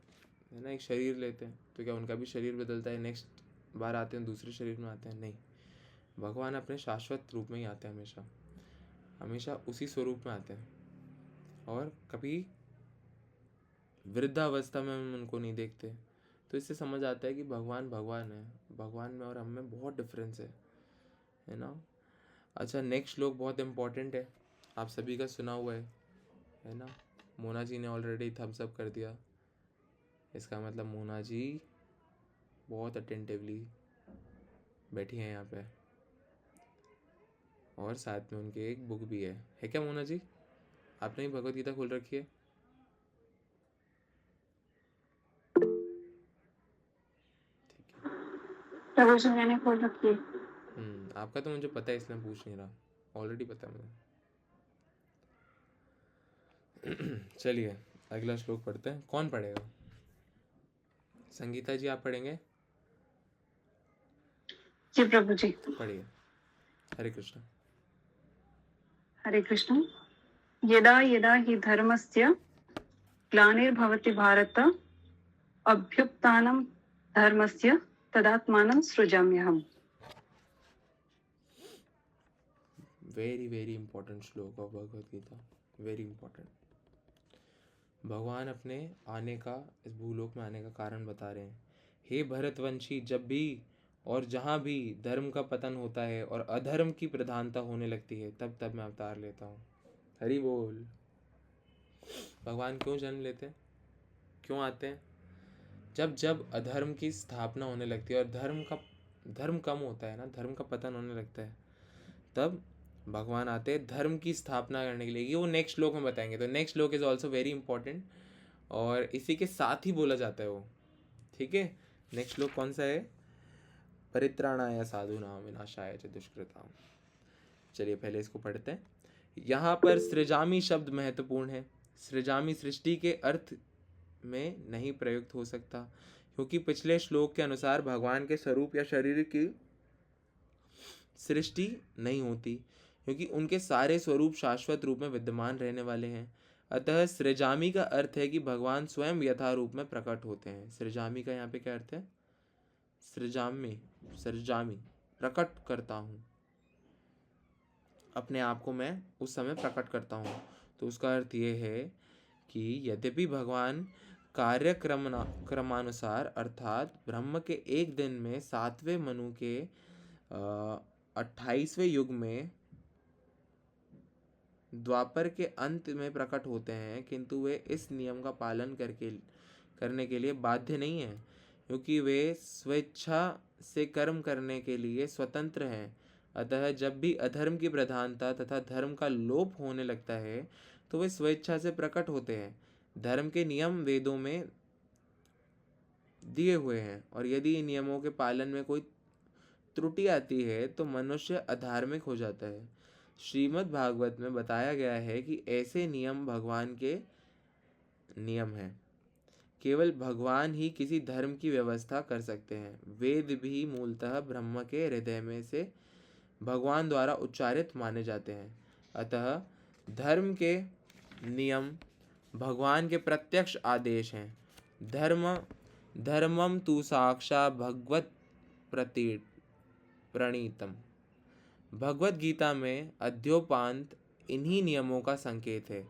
है ना, एक शरीर लेते हैं, तो क्या उनका भी शरीर बदलता है, नेक्स्ट बार आते हैं दूसरे शरीर में आते हैं? नहीं, भगवान अपने शाश्वत रूप में ही आते हैं, हमेशा हमेशा उसी स्वरूप में आते हैं, और कभी वृद्धावस्था में हम उनको नहीं देखते। तो इससे समझ आता है कि भगवान भगवान है, भगवान में और हम में बहुत डिफरेंस है ना। अच्छा, नेक्स्ट श्लोक बहुत इंपॉर्टेंट है, आप सभी का सुना हुआ है ना। मोना जी ने ऑलरेडी थम्स अप कर दिया, इसका मतलब मोना जी बहुत अटेंटिवली बैठी हैं यहाँ पे, और साथ में उनके एक बुक भी है क्या मोना जी? आपने भी भगवत गीता खोल रखी है? ठीक है। प्रभु जी मैंने खोल रखी है। आपका तो मुझे पता है, इसलिए पूछ नहीं रहा, ऑलरेडी पता है मुझे। चलिए अगला श्लोक पढ़ते हैं। कौन पढ़ेगा? संगीता जी आप पढ़ेंगे? जी प्रभु जी। पढ़िए। हरे कृष्ण। हरे कृष्ण। यदा यदा हि धर्मस्य ग्लानिर्भवति भारत अभ्युत्थानं धर्मस्य तदात्मानं सृजाम्यहम्। Very very important shloka of Bhagavad Gita, very important. भगवान अपने आने का, इस भूलोक में आने का कारण बता रहे हैं। हे भरतवंशी, जब भी और जहाँ भी धर्म का पतन होता है और अधर्म की प्रधानता होने लगती है, तब तब मैं अवतार लेता हूँ। हरि बोल। भगवान क्यों जन्म लेते हैं, क्यों आते हैं? जब जब अधर्म की स्थापना होने लगती है और धर्म कम होता है ना, धर्म का पतन होने लगता है, तब भगवान आते हैं धर्म की स्थापना करने के लिए। ये वो नेक्स्ट श्लोक में बताएंगे। तो नेक्स्ट श्लोक इज ऑल्सो वेरी इंपॉर्टेंट, और इसी के साथ ही बोला जाता है वो। ठीक है, नेक्स्ट श्लोक कौन सा है? परित्राणाय साधूनां विनाशाय च दुष्कृताम्। चलिए पहले इसको पढ़ते हैं। यहाँ पर सृजामी शब्द महत्वपूर्ण है। सृजामी सृष्टि के अर्थ में नहीं प्रयुक्त हो सकता, क्योंकि पिछले श्लोक के अनुसार भगवान के स्वरूप या शरीर की सृष्टि नहीं होती, क्योंकि उनके सारे स्वरूप शाश्वत रूप में विद्यमान रहने वाले हैं। अतः सृजामी का अर्थ है कि भगवान स्वयं यथा रूप में प्रकट होते हैं। सृजामी का यहाँ पे क्या अर्थ है? सृजामी प्रकट करता हूँ, अपने आप को मैं उस समय प्रकट करता हूँ। तो उसका अर्थ ये है कि यद्यपि भगवान क्रमानुसार अर्थात ब्रह्म के एक दिन में 7वें मनु के 28वें युग में द्वापर के अंत में प्रकट होते हैं, किंतु वे इस नियम का पालन करने के लिए बाध्य नहीं हैं, क्योंकि वे स्वेच्छा से कर्म करने के लिए स्वतंत्र हैं। अतः जब भी अधर्म की प्रधानता तथा धर्म का लोप होने लगता है, तो वे स्वेच्छा से प्रकट होते हैं। धर्म के नियम वेदों में दिए हुए हैं, और यदि इन नियमों के पालन में कोई त्रुटि आती है तो मनुष्य अधार्मिक हो जाता है। श्रीमद् भागवत में बताया गया है कि ऐसे नियम भगवान के नियम हैं। केवल भगवान ही किसी धर्म की व्यवस्था कर सकते हैं। वेद भी मूलतः ब्रह्म के हृदय में से भगवान द्वारा उच्चारित माने जाते हैं। अतः धर्म के नियम भगवान के प्रत्यक्ष आदेश हैं। धर्मम तु साक्षात् भगवत प्रणीतम। भगवत गीता में अध्योपांत इन्हीं नियमों का संकेत है।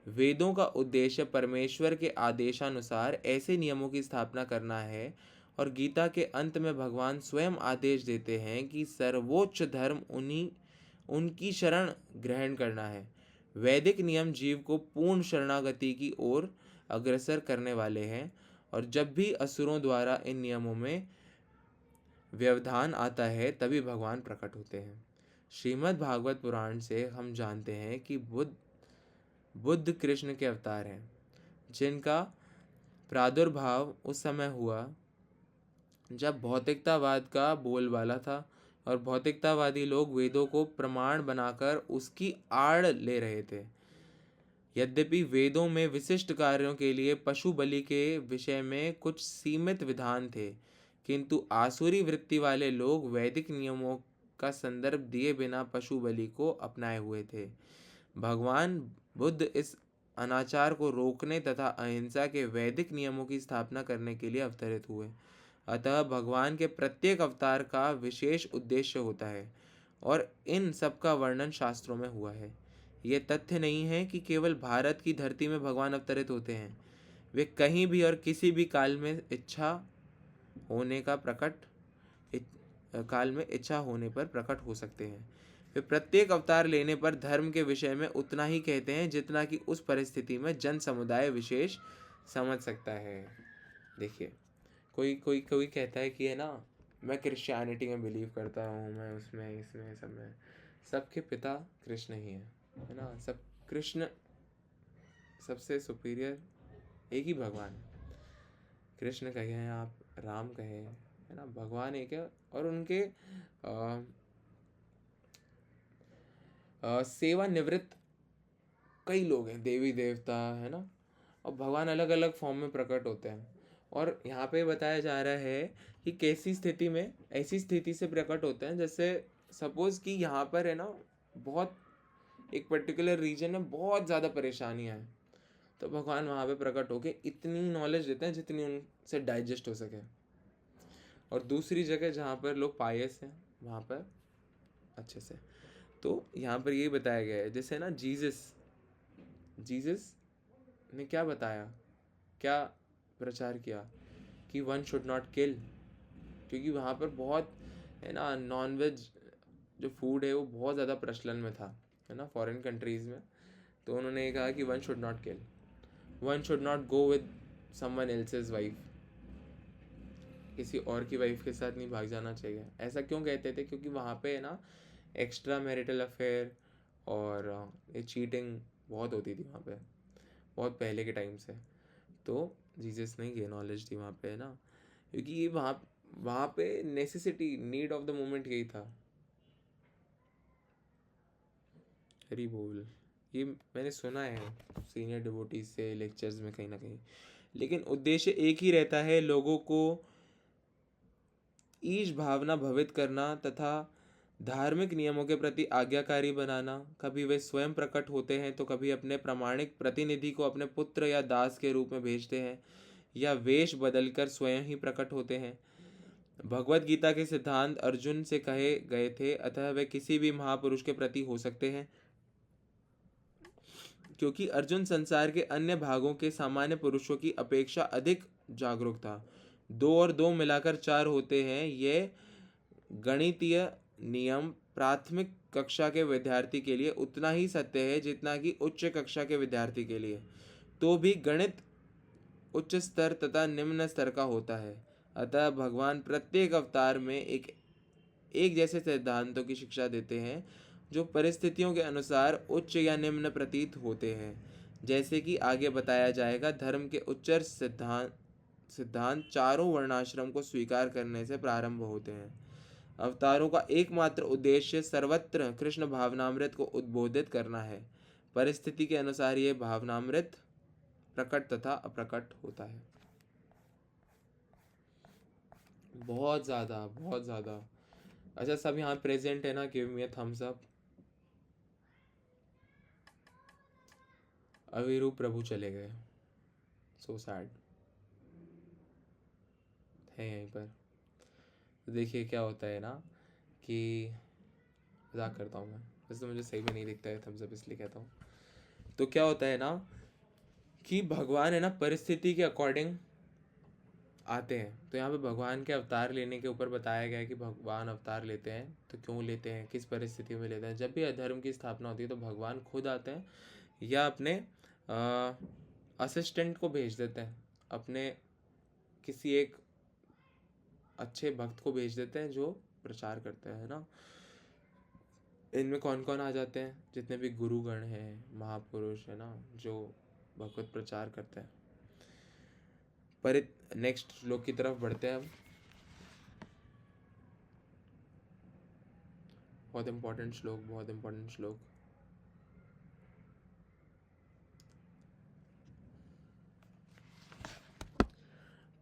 वेदों का उद्देश्य परमेश्वर के आदेशानुसार ऐसे नियमों की स्थापना करना है, और गीता के अंत में भगवान स्वयं आदेश देते हैं कि सर्वोच्च धर्म उनकी शरण ग्रहण करना है। वैदिक नियम जीव को पूर्ण शरणागति की ओर अग्रसर करने वाले हैं, और जब भी असुरों द्वारा इन नियमों में व्यवधान आता है, तभी भगवान प्रकट होते हैं। श्रीमद् भागवत पुराण से हम जानते हैं कि बुद्ध कृष्ण के अवतार हैं, जिनका प्रादुर्भाव उस समय हुआ जब भौतिकतावाद का बोलबाला था, और भौतिकतावादी लोग वेदों को प्रमाण बनाकर उसकी आड़ ले रहे थे। यद्यपि वेदों में विशिष्ट कार्यों के लिए पशु बलि के विषय में कुछ सीमित विधान थे, किंतु आसुरी वृत्ति वाले लोग वैदिक नियमों का संदर्भ दिए बिना पशु बलि को अपनाए हुए थे। भगवान बुद्ध इस अनाचार को रोकने तथा अहिंसा के वैदिक नियमों की स्थापना करने के लिए अवतरित हुए। अतः भगवान के प्रत्येक अवतार का विशेष उद्देश्य होता है, और इन सब का वर्णन शास्त्रों में हुआ है। ये तथ्य नहीं है कि केवल भारत की धरती में भगवान अवतरित होते हैं। वे कहीं भी और किसी भी काल में इच्छा होने पर प्रकट हो सकते हैं। वे प्रत्येक अवतार लेने पर धर्म के विषय में उतना ही कहते हैं जितना कि उस परिस्थिति में जन समुदाय विशेष समझ सकता है। देखिए, कोई कोई कोई कहता है कि है ना, मैं क्रिश्चियनिटी में बिलीव करता हूँ, मैं उसमें इसमें सब में। सबके पिता कृष्ण ही है ना। सब कृष्ण सबसे सुपीरियर एक ही भगवान है। कृष्ण कहे आप, राम कहे, है ना, भगवान एक है। और उनके सेवानिवृत्त कई लोग हैं, देवी देवता, है ना, और भगवान अलग अलग फॉर्म में प्रकट होते हैं। और यहाँ पे बताया जा रहा है कि कैसी स्थिति में, ऐसी स्थिति से प्रकट होते हैं जैसे सपोज कि यहाँ पर है ना, बहुत एक पर्टिकुलर रीजन में बहुत ज़्यादा परेशानियाँ हैं, तो भगवान वहाँ पे प्रकट होके इतनी नॉलेज देते हैं जितनी उनसे डाइजेस्ट हो सके। और दूसरी जगह जहाँ पर लोग पायस हैं वहाँ पर अच्छे से। तो यहाँ पर ये बताया गया है, जैसे ना जीसस ने क्या बताया, क्या प्रचार किया कि वन शुड नॉट किल, क्योंकि वहाँ पर बहुत है ना नॉनवेज जो फूड है वो बहुत ज़्यादा प्रचलन में था, है ना, फॉरेन कंट्रीज़ में। तो उन्होंने ये कहा कि one should not kill, one should not go with someone else's wife, किसी और की वाइफ के साथ नहीं भाग जाना चाहिए। ऐसा क्यों कहते थे? क्योंकि वहाँ पे है ना एक्स्ट्रा मैरिटल अफेयर और ये चीटिंग बहुत होती थी वहाँ पे, बहुत पहले के टाइम से। तो जीसस ने ये नॉलेज दी वहाँ पे, है ना, क्योंकि ये वहाँ पे necessity, need of the moment यही था। हरी बोल, ये मैंने सुना है सीनियर डिवोटीज से लेक्चर्स में कहीं ना कहीं। लेकिन उद्देश्य एक ही रहता है, लोगों को ईश भावना भवित करना तथा धार्मिक नियमों के प्रति आज्ञाकारी बनाना। कभी वे स्वयं प्रकट होते हैं तो कभी अपने प्रामाणिक प्रतिनिधि को अपने पुत्र या दास के रूप में भेजते हैं, या वेश बदलकर स्वयं ही प्रकट होते हैं। भगवत गीता के सिद्धांत अर्जुन से कहे गए थे, अतः वे किसी भी महापुरुष के प्रति हो सकते हैं, क्योंकि अर्जुन संसार के अन्य भागों के सामान्य पुरुषों की अपेक्षा अधिक जागरूक था। 2 और 2 मिलाकर 4 होते हैं, ये गणितीय नियम प्राथमिक कक्षा के विद्यार्थी के लिए उतना ही सत्य है जितना कि उच्च कक्षा के विद्यार्थी के लिए। तो भी गणित उच्च स्तर तथा निम्न स्तर का होता है। अतः भगवान प्रत्येक अवतार में एक जैसे सिद्धांतों की शिक्षा देते हैं जो परिस्थितियों के अनुसार उच्च या निम्न प्रतीत होते हैं। जैसे कि आगे बताया जाएगा, धर्म के उच्च सिद्धांत चारों वर्णाश्रम को स्वीकार करने से प्रारंभ होते हैं। अवतारों का एकमात्र उद्देश्य सर्वत्र कृष्ण भावनामृत को उद्बोधित करना है। परिस्थिति के अनुसार यह भावनामृत प्रकट तथा अप्रकट होता है। बहुत ज़्यादा। अच्छा, सब यहाँ प्रेजेंट है ना, give me a thumbs up. Aviru Prabhu चले गए, सो सैड है यहीं पर। तो देखिए क्या होता है ना कि मजाक करता हूँ मैं, वैसे तो मुझे सही में नहीं दिखता है थम्स अप, इसलिए कहता हूँ। तो क्या होता है ना कि भगवान है ना परिस्थिति के अकॉर्डिंग आते हैं। तो यहाँ पे भगवान के अवतार लेने के ऊपर बताया गया है कि भगवान अवतार लेते हैं तो क्यों लेते हैं, किस परिस्थिति में लेते हैं। जब भी अधर्म की स्थापना होती है तो भगवान खुद आते हैं या अपने असिस्टेंट को भेज देते हैं, अपने किसी एक अच्छे भक्त को भेज देते हैं जो प्रचार करते हैं, है ना। इनमें कौन कौन आ जाते हैं? जितने भी गुरुगण हैं, महापुरुष, है ना, जो भगवत प्रचार करते हैं। पर नेक्स्ट श्लोक की तरफ बढ़ते हैं अब। बहुत इंपॉर्टेंट श्लोक।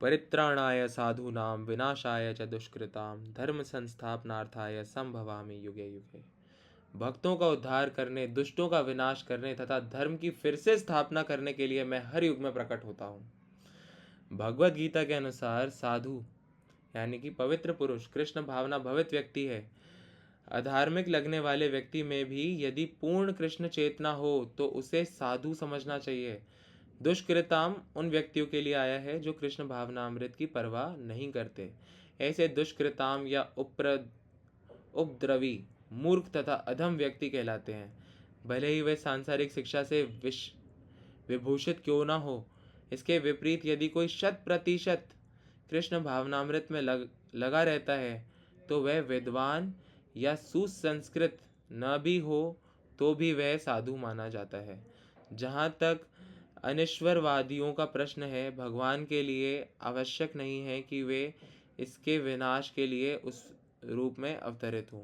परित्राणाय साधूनां विनाशाय च दुष्कृतां धर्म संस्थापनार्थाय संभवामि युगे युगे। भक्तों का उद्धार करने, दुष्टों का विनाश करने तथा धर्म की फिर से स्थापना करने के लिए मैं हर युग में प्रकट होता हूँ। भगवत गीता के अनुसार साधु यानी कि पवित्र पुरुष कृष्ण भावना भवित व्यक्ति है। अधार्मिक लगने वाले व्यक्ति में भी यदि पूर्ण कृष्ण चेतना हो तो उसे साधु समझना चाहिए। दुष्कृताम उन व्यक्तियों के लिए आया है जो कृष्ण भावनामृत की परवाह नहीं करते। ऐसे दुष्कृताम या उपद्रवी मूर्ख तथा अधम व्यक्ति कहलाते हैं। भले ही वे सांसारिक शिक्षा से विभूषित क्यों न हो, इसके विपरीत यदि कोई 100% कृष्ण भावनामृत में लगा रहता है तो वह विद्वान या सुसंस्कृत न भी हो तो भी वह साधु माना जाता है। जहाँ तक अनिश्वरवादियों का प्रश्न है, भगवान के लिए आवश्यक नहीं है कि वे इसके विनाश के लिए उस रूप में अवतरित हों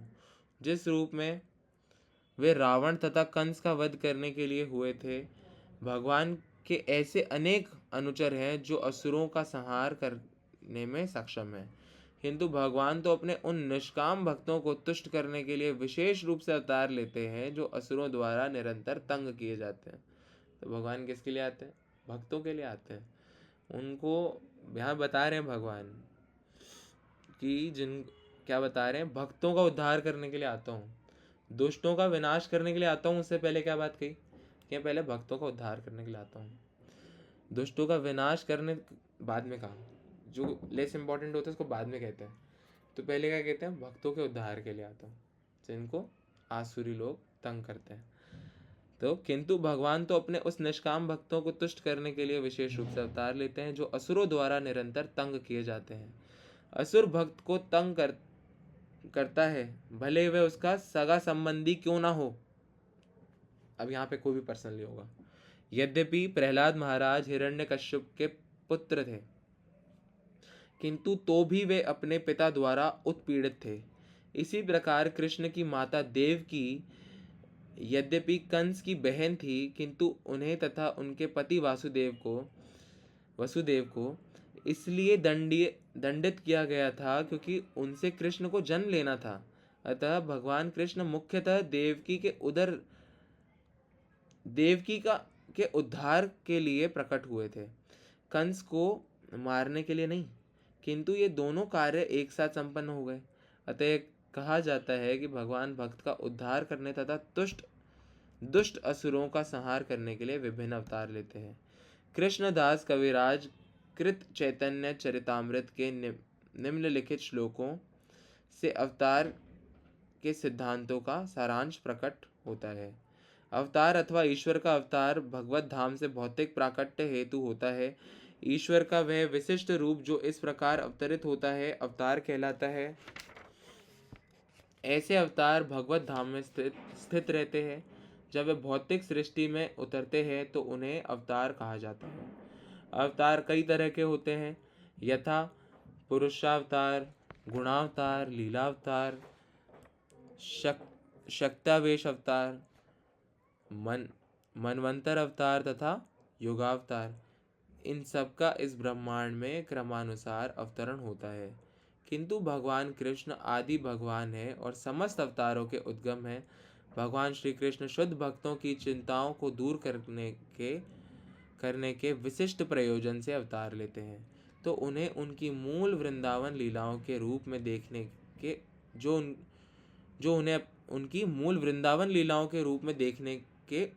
जिस रूप में वे रावण तथा कंस का वध करने के लिए हुए थे। भगवान के ऐसे अनेक अनुचर हैं जो असुरों का संहार करने में सक्षम हैं, किंतु भगवान तो अपने उन निष्काम भक्तों को तुष्ट करने के लिए विशेष रूप से अवतार लेते हैं जो असुरों द्वारा निरंतर तंग किए जाते हैं। तो भगवान किसके लिए आते हैं? भक्तों के लिए आते हैं। उनको यहाँ बता रहे हैं भगवान कि क्या बता रहे हैं? भक्तों का उद्धार करने के लिए आता हूँ, दुष्टों का विनाश करने के लिए आता हूँ। उससे पहले क्या बात कही कि पहले भक्तों का उद्धार करने के लिए आता हूँ, दुष्टों का विनाश करने बाद में कहा। जो लेस इंपॉर्टेंट होता है उसको बाद में कहते हैं, तो पहले क्या कहते हैं? भक्तों के उद्धार के लिए आता हूँ जिनको आसुरी लोग तंग करते हैं। तो किंतु भगवान तो अपने उस निष्काम भक्तों को तुष्ट करने के लिए विशेष रूप से अवतार लेते हैं जो असुरों द्वारा निरंतर तंग किए जाते हैं। असुर भक्त को तंग करता है, भले वह उसका सगा संबंधी क्यों ना हो। अब यहाँ पे कोई भी पर्सनली होगा। यद्यपि प्रहलाद महाराज हिरण्यकश्यप के पुत्र थे, किंतु तो भी वे अपने पिता द्वारा उत्पीड़ित थे। इसी प्रकार कृष्ण की माता देवकी यद्यपि कंस की बहन थी, किंतु उन्हें तथा उनके पति वसुदेव को इसलिए दंडित किया गया था क्योंकि उनसे कृष्ण को जन्म लेना था। अतः भगवान कृष्ण मुख्यतः देवकी के उद्धार के लिए प्रकट हुए थे, कंस को मारने के लिए नहीं। किंतु ये दोनों कार्य एक साथ संपन्न हो गए। अतः कहा जाता है कि भगवान भक्त का उद्धार करने तथा दुष्ट असुरों का संहार करने के लिए विभिन्न अवतार लेते हैं। कृष्णदास कविराज कृत चैतन्य चरितामृत के निम्नलिखित श्लोकों से अवतार के सिद्धांतों का सारांश प्रकट होता है। अवतार अथवा ईश्वर का अवतार भगवत धाम से भौतिक प्राकट्य हेतु होता है। ईश्वर का वह विशिष्ट रूप जो इस प्रकार अवतरित होता है अवतार कहलाता है। ऐसे अवतार भगवत धाम में स्थित रहते हैं। जब वे भौतिक सृष्टि में उतरते हैं तो उन्हें अवतार कहा जाता है। अवतार कई तरह के होते हैं, यथा पुरुषावतार, गुणावतार, लीलावतार, शक्तावेश अवतार, मनवंतर अवतार तथा युगावतार। इन सब का इस ब्रह्मांड में क्रमानुसार अवतरण होता है, किंतु भगवान कृष्ण आदि भगवान है और समस्त अवतारों के उद्गम है। भगवान श्री कृष्ण शुद्ध भक्तों की चिंताओं को दूर करने के विशिष्ट प्रयोजन से अवतार लेते हैं, तो उन्हें उनकी मूल वृंदावन लीलाओं के रूप में देखने के जो उन्हें उनकी मूल वृंदावन लीलाओं के रूप में देखने के लिए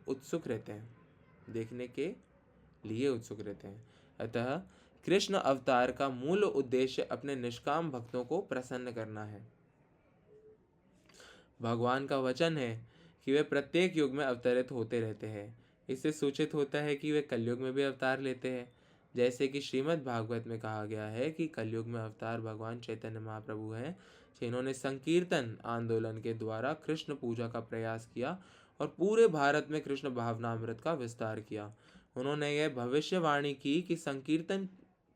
उत्सुक रहते हैं। अतः कृष्ण अवतार का मूल उद्देश्य अपने निष्काम भक्तों को प्रसन्न करना है। भगवान का वचन है कि वे प्रत्येक युग में अवतरित होते रहते हैं। इससे सूचित होता है कि वे कलयुग में भी अवतार लेते हैं, जैसे कि श्रीमद् भागवत में कहा गया है कि कलयुग में अवतार भगवान चैतन्य महाप्रभु हैं, जिन्होंने संकीर्तन आंदोलन के द्वारा कृष्ण पूजा का प्रयास किया और पूरे भारत में कृष्ण भावनामृत का विस्तार किया। उन्होंने यह भविष्यवाणी की कि संकीर्तन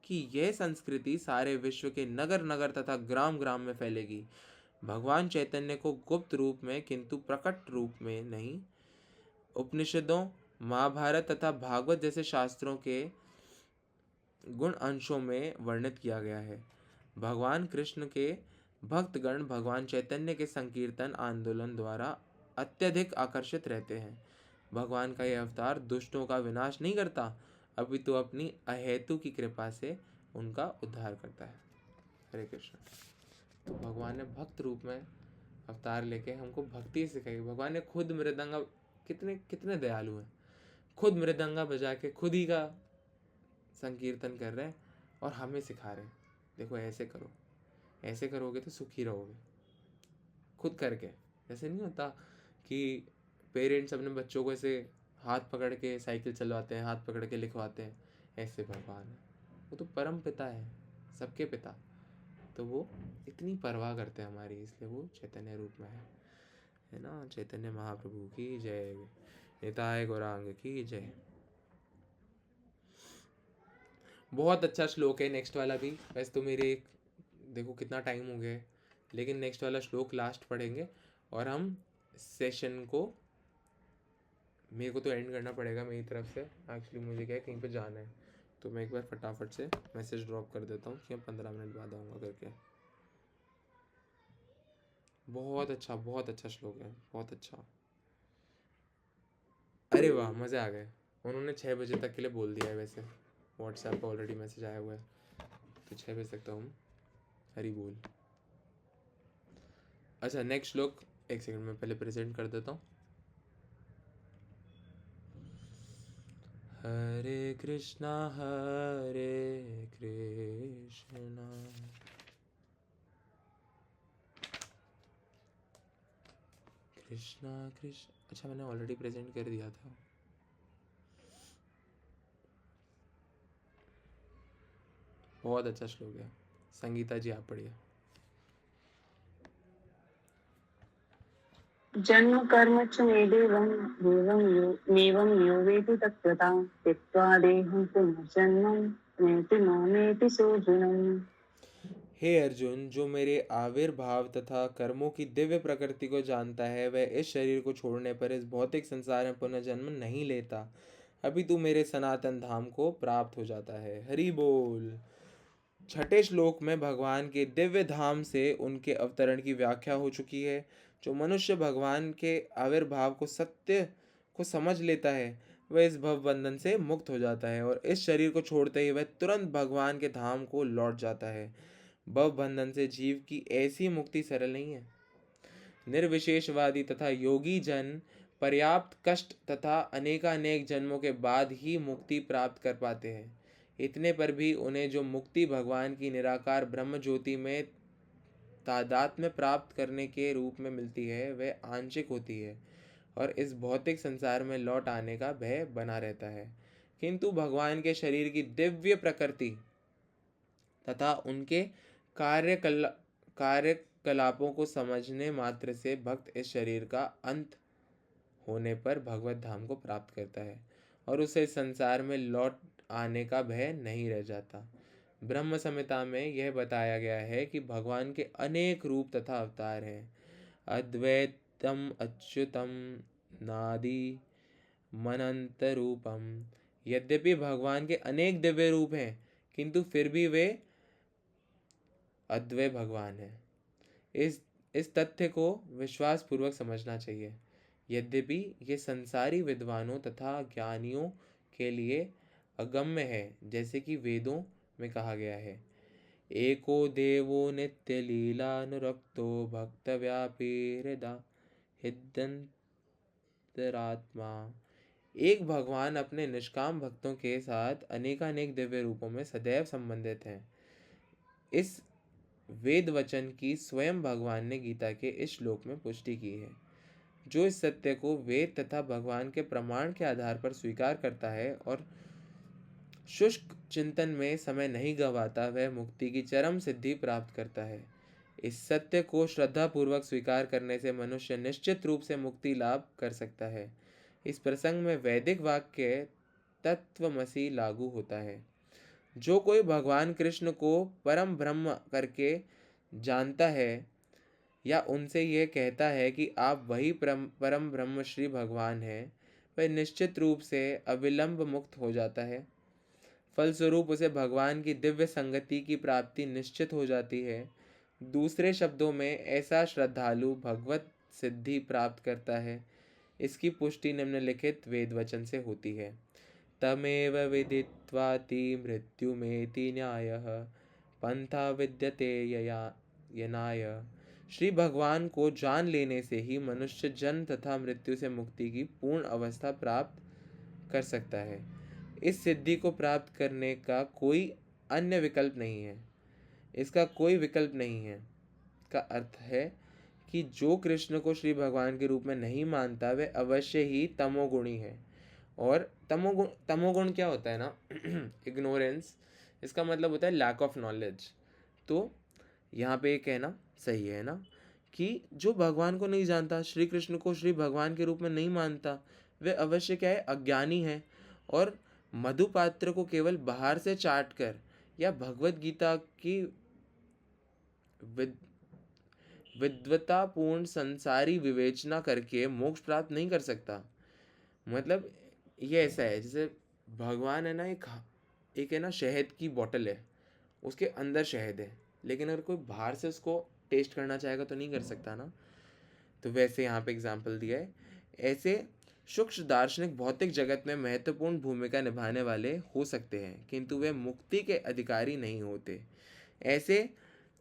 की यह संस्कृति सारे विश्व के नगर नगर तथा ग्राम ग्राम में फैलेगी। भगवान चैतन्य को गुप्त रूप में किंतु प्रकट रूप में नहीं, उपनिषदों, महाभारत तथा भागवत जैसे शास्त्रों के गुण अंशों में वर्णित किया गया है। भगवान कृष्ण के भक्तगण भगवान चैतन्य के संकीर्तन आंदोलन द्वारा अत्यधिक आकर्षित रहते हैं। भगवान का यह अवतार दुष्टों का विनाश नहीं करता, अपितु अपनी अहेतु की कृपा से उनका उद्धार करता है। हरे कृष्ण। तो भगवान ने भक्त रूप में अवतार लेके हमको भक्ति सिखाई। भगवान ने खुद मृदंगा, कितने दयालु हैं, खुद मृदंगा बजा के खुद ही का संकीर्तन कर रहे हैं और हमें सिखा रहे हैं, देखो ऐसे करो, ऐसे करोगे तो सुखी रहोगे, खुद करके। ऐसे नहीं होता कि पेरेंट्स अपने बच्चों को ऐसे हाथ पकड़ के साइकिल चलवाते हैं, हाथ पकड़ के लिखवाते हैं, ऐसे भगवान है। वो तो परम पिता है, सबके पिता, तो वो इतनी परवाह करते हैं हमारी, इसलिए वो चैतन्य रूप में है ना। चैतन्य महाप्रभु की जय, निताय गौरांग की जय। बहुत अच्छा श्लोक है नेक्स्ट वाला भी। वैसे तो मेरे देखो कितना टाइम हो गया है, लेकिन नेक्स्ट वाला श्लोक लास्ट पढ़ेंगे और हम सेशन को, मेरे को तो एंड करना पड़ेगा मेरी तरफ से। एक्चुअली मुझे क्या है, कहीं पे जाना है, तो मैं एक बार फटाफट से मैसेज ड्रॉप कर देता हूँ कि मैं 15 मिनट बाद आऊँगा करके। बहुत अच्छा श्लोक है, बहुत अच्छा। अरे वाह, मज़े आ गए। उन्होंने 6 बजे तक के लिए बोल दिया है, वैसे व्हाट्सएप पर ऑलरेडी मैसेज आया हुआ है, तो 6 बजे तक तो हम हरी बोल। अच्छा, नेक्स्ट श्लोक, एक सेकंड में पहले प्रेजेंट कर देता हूँ। हरे कृष्णा कृष्णा कृष्ण, अच्छा मैंने ऑलरेडी प्रेजेंट कर दिया था। बहुत अच्छा श्लोक है। संगीता जी आप पढ़िए। जन्म कर्म च मे देवं यो वेति तत्त्वता त्यक्त्वा देहं पुनर्जन्मं नयति मामेति सोऽर्जुनम्। हे अर्जुन, जो मेरे आविर्भाव तथा कर्मों की दिव्य प्रकृति को जानता है, वह इस शरीर को छोड़ने पर इस भौतिक संसार में पुनः जन्म नहीं लेता, अभी तू मेरे सनातन धाम को प्राप्त हो जाता है। हरि बोल। छठे श्लोक में भगवान के दिव्य धाम से उनके अवतरण की व्याख्या हो चुकी है। जो मनुष्य भगवान के आविर्भाव को सत्य को समझ लेता है, वह इस भव बंधन से मुक्त हो जाता है और इस शरीर को छोड़ते ही वह तुरंत भगवान के धाम को लौट जाता है। भव बंधन से जीव की ऐसी मुक्ति सरल नहीं है। निर्विशेषवादी तथा योगी जन पर्याप्त कष्ट तथा अनेकानेक जन्मों के बाद ही मुक्ति प्राप्त कर पाते हैं। इतने पर भी उन्हें जो मुक्ति भगवान की निराकार ब्रह्म ज्योति में तादात्म्य प्राप्त करने के रूप में मिलती है, वह आंशिक होती है और इस भौतिक संसार में लौट आने का भय बना रहता है। किंतु भगवान के शरीर की दिव्य प्रकृति तथा उनके कार्यकलापों को समझने मात्र से भक्त इस शरीर का अंत होने पर भगवत धाम को प्राप्त करता है और उसे संसार में लौट आने का भय नहीं रह जाता। ब्रह्म संहिता में यह बताया गया है कि भगवान के अनेक रूप तथा अवतार हैं। अद्वैतम अच्युतम नादि मनंत रूपम। यद्यपि भगवान के अनेक दिव्य रूप हैं, किंतु फिर भी वे अद्वैत भगवान है। इस तथ्य को विश्वास पूर्वक समझना चाहिए। यद्यपि ये संसारी विद्वानों तथा ज्ञानियों के लिए अगम्य है, जैसे कि वेदों में कहा गया है, एको देवो नित्य लीलानुरक्तो भक्त व्यापी हृदयंतरात्मा। एक भगवान अपने निष्काम भक्तों के साथ अनेकानेक दिव्य रूपों में सदैव संबंधित हैं। इस वेद वचन की स्वयं भगवान ने गीता के इस श्लोक में पुष्टि की है। जो इस सत्य को वेद तथा भगवान के प्रमाण के आधार पर स्वीकार करता है और शुष्क चिंतन में समय नहीं गंवाता, वह मुक्ति की चरम सिद्धि प्राप्त करता है। इस सत्य को श्रद्धा पूर्वक स्वीकार करने से मनुष्य निश्चित रूप से मुक्ति लाभ कर सकता है। इस प्रसंग में वैदिक वाक्य तत्वमसि लागू होता है। जो कोई भगवान कृष्ण को परम ब्रह्म करके जानता है या उनसे यह कहता है कि आप वही परम ब्रह्म श्री भगवान हैं, वह निश्चित रूप से अविलंब मुक्त हो जाता है। फलस्वरूप उसे भगवान की दिव्य संगति की प्राप्ति निश्चित हो जाती है। दूसरे शब्दों में, ऐसा श्रद्धालु भगवत सिद्धि प्राप्त करता है। इसकी पुष्टि निम्नलिखित वेद वचन से होती है। तमेव विदित्वाति मृत्युमेति न्यायः पंथा विद्यते यनाय। श्री भगवान को जान लेने से ही मनुष्य जन्म तथा मृत्यु से मुक्ति की पूर्ण अवस्था प्राप्त कर सकता है। इस सिद्धि को प्राप्त करने का कोई अन्य विकल्प नहीं है। इसका कोई विकल्प नहीं है। का अर्थ है कि जो कृष्ण को श्री भगवान के रूप में नहीं मानता वह अवश्य ही तमोगुणी है। और तमोगुण क्या होता है ना, इग्नोरेंस, इसका मतलब होता है लैक ऑफ नॉलेज। तो यहाँ पे ये कहना सही है ना कि जो भगवान को नहीं जानता, श्री कृष्ण को श्री भगवान के रूप में नहीं मानता, वह अवश्य क्या है, अज्ञानी है। और मधुपात्र को केवल बाहर से चाट कर या भगवत गीता की विद्वतापूर्ण संसारी विवेचना करके मोक्ष प्राप्त नहीं कर सकता। मतलब ये ऐसा है जैसे भगवान है ना, एक है ना शहद की बोतल है, उसके अंदर शहद है, लेकिन अगर कोई बाहर से उसको टेस्ट करना चाहेगा तो नहीं कर सकता ना। तो वैसे यहाँ पे एग्जाम्पल दिया है। ऐसे सूक्ष्म दार्शनिक भौतिक जगत में महत्वपूर्ण भूमिका निभाने वाले हो सकते हैं, किंतु वे मुक्ति के अधिकारी नहीं होते। ऐसे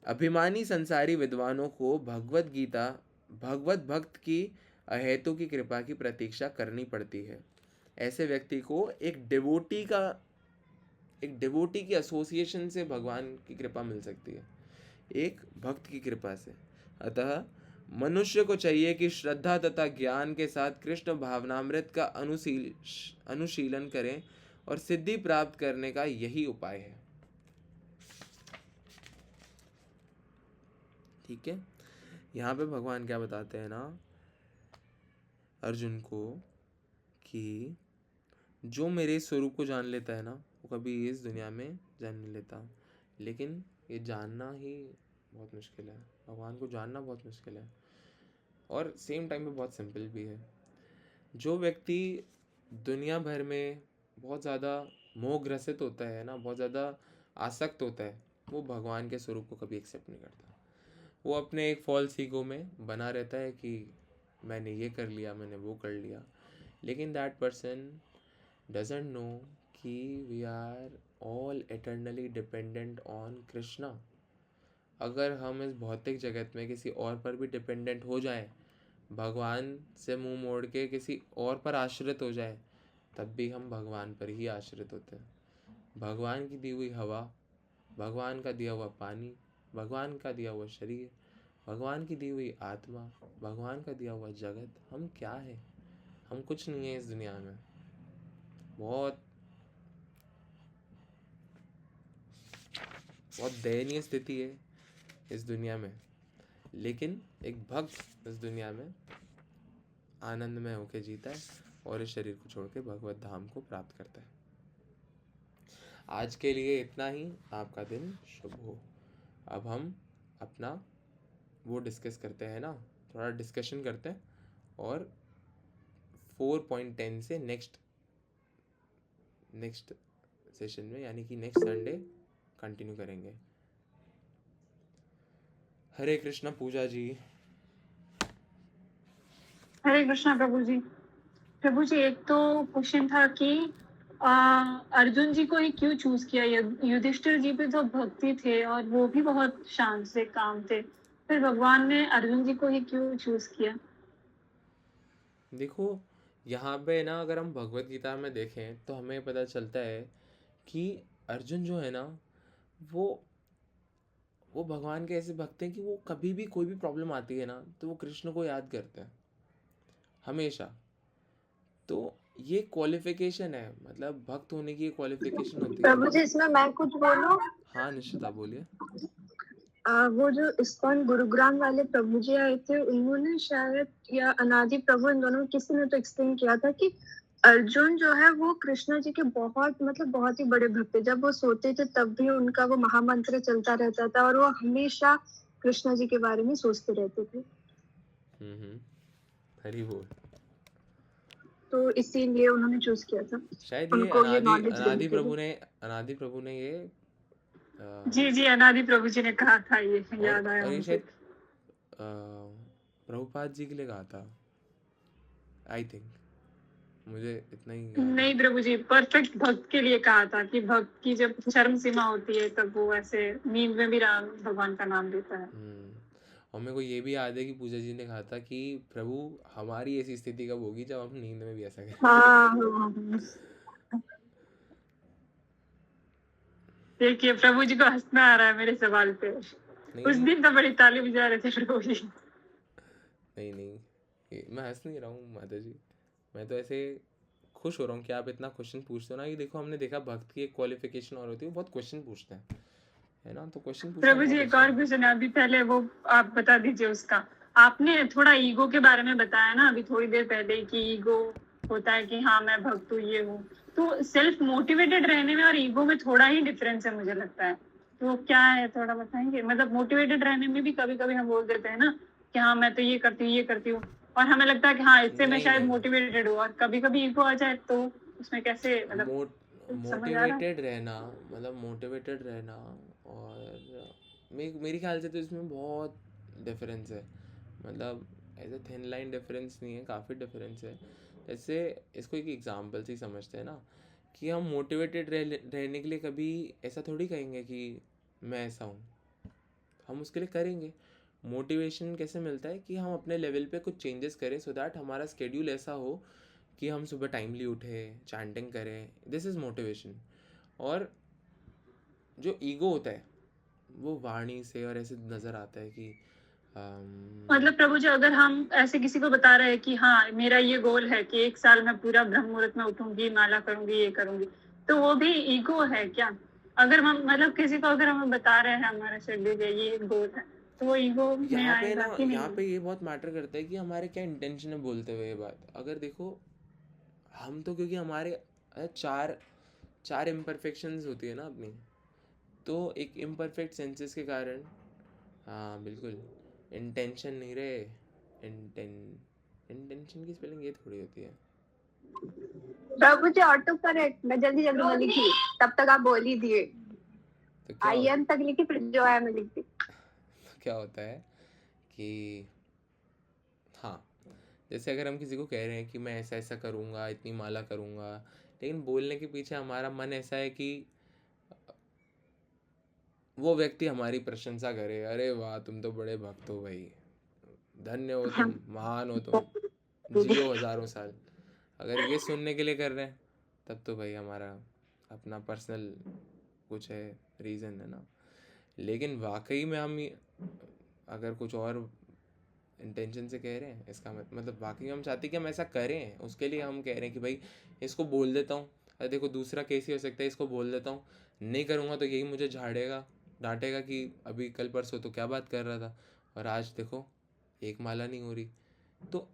अभिमानी संसारी विद्वानों को भगवत गीता भगवत भक्त की अहेतु की कृपा की प्रतीक्षा करनी पड़ती है। ऐसे व्यक्ति को एक डिवोटी की एसोसिएशन से भगवान की कृपा मिल सकती है, एक भक्त की कृपा से। अतः मनुष्य को चाहिए कि श्रद्धा तथा ज्ञान के साथ कृष्ण भावनामृत का अनुशीलन करें और सिद्धि प्राप्त करने का यही उपाय है। ठीक है, यहाँ पे भगवान क्या बताते हैं ना अर्जुन को कि जो मेरे स्वरूप को जान लेता है ना, वो कभी इस दुनिया में जान नहीं लेता। लेकिन ये जानना ही बहुत मुश्किल है, भगवान को जानना बहुत मुश्किल है, और सेम टाइम पे बहुत सिंपल भी है। जो व्यक्ति दुनिया भर में बहुत ज़्यादा मोहग्रसित होता है ना, बहुत ज़्यादा आसक्त होता है, वो भगवान के स्वरूप को कभी एक्सेप्ट नहीं करता। वो अपने एक फॉल्स ईगो में बना रहता है कि मैंने ये कर लिया, मैंने वो कर लिया। लेकिन दैट पर्सन डजंट नो कि we are all eternally dependent on Krishna. अगर हम इस भौतिक जगत में किसी और पर भी डिपेंडेंट हो जाए, भगवान से मुंह मोड़ के किसी और पर आश्रित हो जाए, तब भी हम भगवान पर ही आश्रित होते हैं। भगवान की दी हुई हवा, भगवान का दिया हुआ पानी, भगवान का दिया हुआ शरीर, भगवान की दी हुई आत्मा, भगवान का दिया हुआ जगत, हम क्या है? हम कुछ नहीं है इस दुनिया में। बहुत बहुत दयनीय स्थिति है इस दुनिया में, लेकिन एक भक्त इस दुनिया में आनंदमय होकर जीता है और इस शरीर को छोड़ के भगवत धाम को प्राप्त करता है। आज के लिए इतना ही। आपका दिन शुभ हो। अब हम अपना वो डिस्कस करते हैं ना, थोड़ा डिस्कशन करते हैं और 4.10 से नेक्स्ट सेशन में यानी कि नेक्स्ट संडे कंटिन्यू करेंगे। हरे कृष्णा पूजा जी। हरे कृष्णा प्रभु जी। प्रभु जी, एक तो क्वेश्चन था कि अर्जुन जी को ही क्यों चूज किया? युधिष्ठिर जी भी तो भक्ति थे और वो भी बहुत शांत से काम थे, फिर भगवान ने अर्जुन जी को ही क्यों चूज किया? देखो यहाँ पे ना, अगर हम भगवत गीता में देखें तो हमें पता चलता है कि अर्जुन जो है ना, वो भगवान के ऐसे भक्त हैं कि वो कभी भी कोई भी प्रॉब्लम आती है ना, तो वो कृष्ण को याद करते हैं हमेशा। तो ये क्वालिफिकेशन है, मतलब भक्त होने की क्वालिफिकेशन होती है। प्रभु जी, इसमें मैं कुछ बोलूं? हाँ निश्चिता बोलिए। वो जो इस्कॉन गुरुग्राम वाले प्रभु जी आए थे, उन्होंने शायद, या अनादि प्रभु, इन दोनों में किसी ने तो एक्सप्लेन किया था कि अर्जुन जो है वो कृष्ण जी के बहुत ही बड़े भक्त थे। जब वो सोते थे तब भी उनका वो महामंत्र चलता रहता था और वो हमेशा कृष्ण जी के बारे में सोचते रहते थे। हरि बोल। तो इसीलिए उन्होंने चूज किया था शायद ये उनको ये नॉलेज अनादि प्रभु ने ये जी अनादि प्रभु जी ने कहा था, ये याद आया और ये मुझे। शायद प्रभुपाद जी के लिए कहा था, आई थिंक, मुझे इतना ही याद है। नहीं प्रभु जी, परफेक्ट भक्त के लिए कहा था कि भक्त की जब चरम सीमा होती है तब वो ऐसे नींद में भी राम भगवान का नाम लेता है। और मेरे को ये भी याद है कि पूजा जी ने कहा था कि प्रभु हमारी ऐसी स्थिति कब होगी जब हम नींद में भी ऐसा करें। हाँ। देखिए प्रभु जी को हंसना आ रहा है मेरे सवाल पे। उस दिन तो बड़ी ताली बजा रहे थे प्रभु जी। नहीं, मैं हंस नहीं रहा हूँ माता जी, मैं तो ऐसे खुश हो रहा हूँ कि आप इतना क्वेश्चन पूछते हो ना। ये देखो, हमने देखा भक्त की एक क्वालिफिकेशन और होती है, बहुत क्वेश्चन पूछते हैं, है ना। तो क्वेश्चन पूछना प्रभु जी बहुत एक अच्छा और है। क्वेश्चन है, अभी पहले वो आप बता दीजिए उसका। आपने थोड़ा ईगो के बारे में बताया ना अभी थोड़ी देर पहले कि ईगो होता है कि हाँ मैं भक्त हूँ ये हूँ, तो सेल्फ मोटिवेटेड रहने में और ईगो में थोड़ा ही डिफरेंस है मुझे लगता है, तो क्या है थोड़ा बताएंगे। मतलब मोटिवेटेड रहने में भी कभी कभी हम बोल देते हैं ना कि हाँ मैं तो ये करती हूँ और हमें लगता है कि हाँ इससे मैं नहीं शायद नहीं, मोटिवेटेड हूँ, और कभी कभी ईगो आ जाए तो उसमें कैसे, मतलब समझ आ रहा है। मोटिवेटेड रहना, मतलब मोटिवेटेड रहना और मेरी ख्याल से तो इसमें बहुत डिफरेंस है। मतलब ऐसे थिन लाइन डिफरेंस नहीं है, काफ़ी डिफरेंस है। जैसे इसको एक एग्जांपल से ही समझते हैं ना, कि हम मोटिवेटेड रहने के लिए कभी ऐसा थोड़ी कहेंगे कि मैं ऐसा हूँ, हम उसके लिए करेंगे। मोटिवेशन कैसे मिलता है कि हम अपने लेवल पे कुछ चेंजेस करें, सो दैट हमारा स्केड्यूल ऐसा हो कि हम सुबह टाइमली उठें, चैंटिंग करें, दिस इज़ मोटिवेशन। और जो ईगो होता है वो वाणी से और ऐसे नज़र आता है कि मतलब प्रभु जी अगर हम ऐसे किसी को बता रहे हैं कि हाँ मेरा ये गोल है कि 1 साल में पूरा ब्रह्म मुहूर्त में उठूंगी, माला करूंगी, ये करूंगी, तो वो भी ईगो है क्या? अगर हम मतलब किसी को अगर हमें बता रहे हैं हमारा शेड्यूल है, ये गोल है, तो वो ईगो में यहाँ पे ना, आएगा कि यहाँ नहीं? पे ये बहुत मैटर करता है कि हमारे क्या इंटेंशन है बोलते हुए ये बात। अगर देखो, हम तो क्योंकि हमारे चार चार इम्परफेक्शंस होती है ना अपनी, तो एक इम्परफेक्ट सेंसेस के कारण, हाँ बिल्कुल, इंटेंशन नहीं रहे, इंटेंशन की स्पेलिंग ये थोड़ी होती है। प्रभु जी ऑटो करेक्ट, मैं जल्दी जल्दी में लिखी, तब तक आप बोल ही दिए। तो क्या आई एम तक लिखी, फिर जो है मैं लिख दी। तो क्या होता है कि हाँ, जैसे अगर हम किसी को कह रहे हैं कि मैं ऐसा ऐसा करूँगा, इतनी माला करूँगा, लेकिन बोलने के पीछे हमारा मन ऐसा है कि वो व्यक्ति हमारी प्रशंसा करे, अरे वाह तुम तो बड़े भक्त हो भाई, धन्य हो तुम, महान हो तुम, जियो हज़ारों साल। अगर ये सुनने के लिए कर रहे हैं तब तो भाई हमारा अपना पर्सनल कुछ है, रीज़न है ना। लेकिन वाकई में हम अगर कुछ और इंटेंशन से कह रहे हैं, इसका मतलब वाकई हम चाहते हैं कि हम ऐसा करें, उसके लिए हम कह रहे हैं कि भाई इसको बोल देता हूँ। अरे देखो, दूसरा केस ही हो सकता है, इसको बोल देता हूँ, नहीं करूँगा तो यही मुझे झाड़ेगा, डांटेगा कि अभी कल परसों तो क्या बात कर रहा था, और आज देखो एक माला नहीं हो रही। तो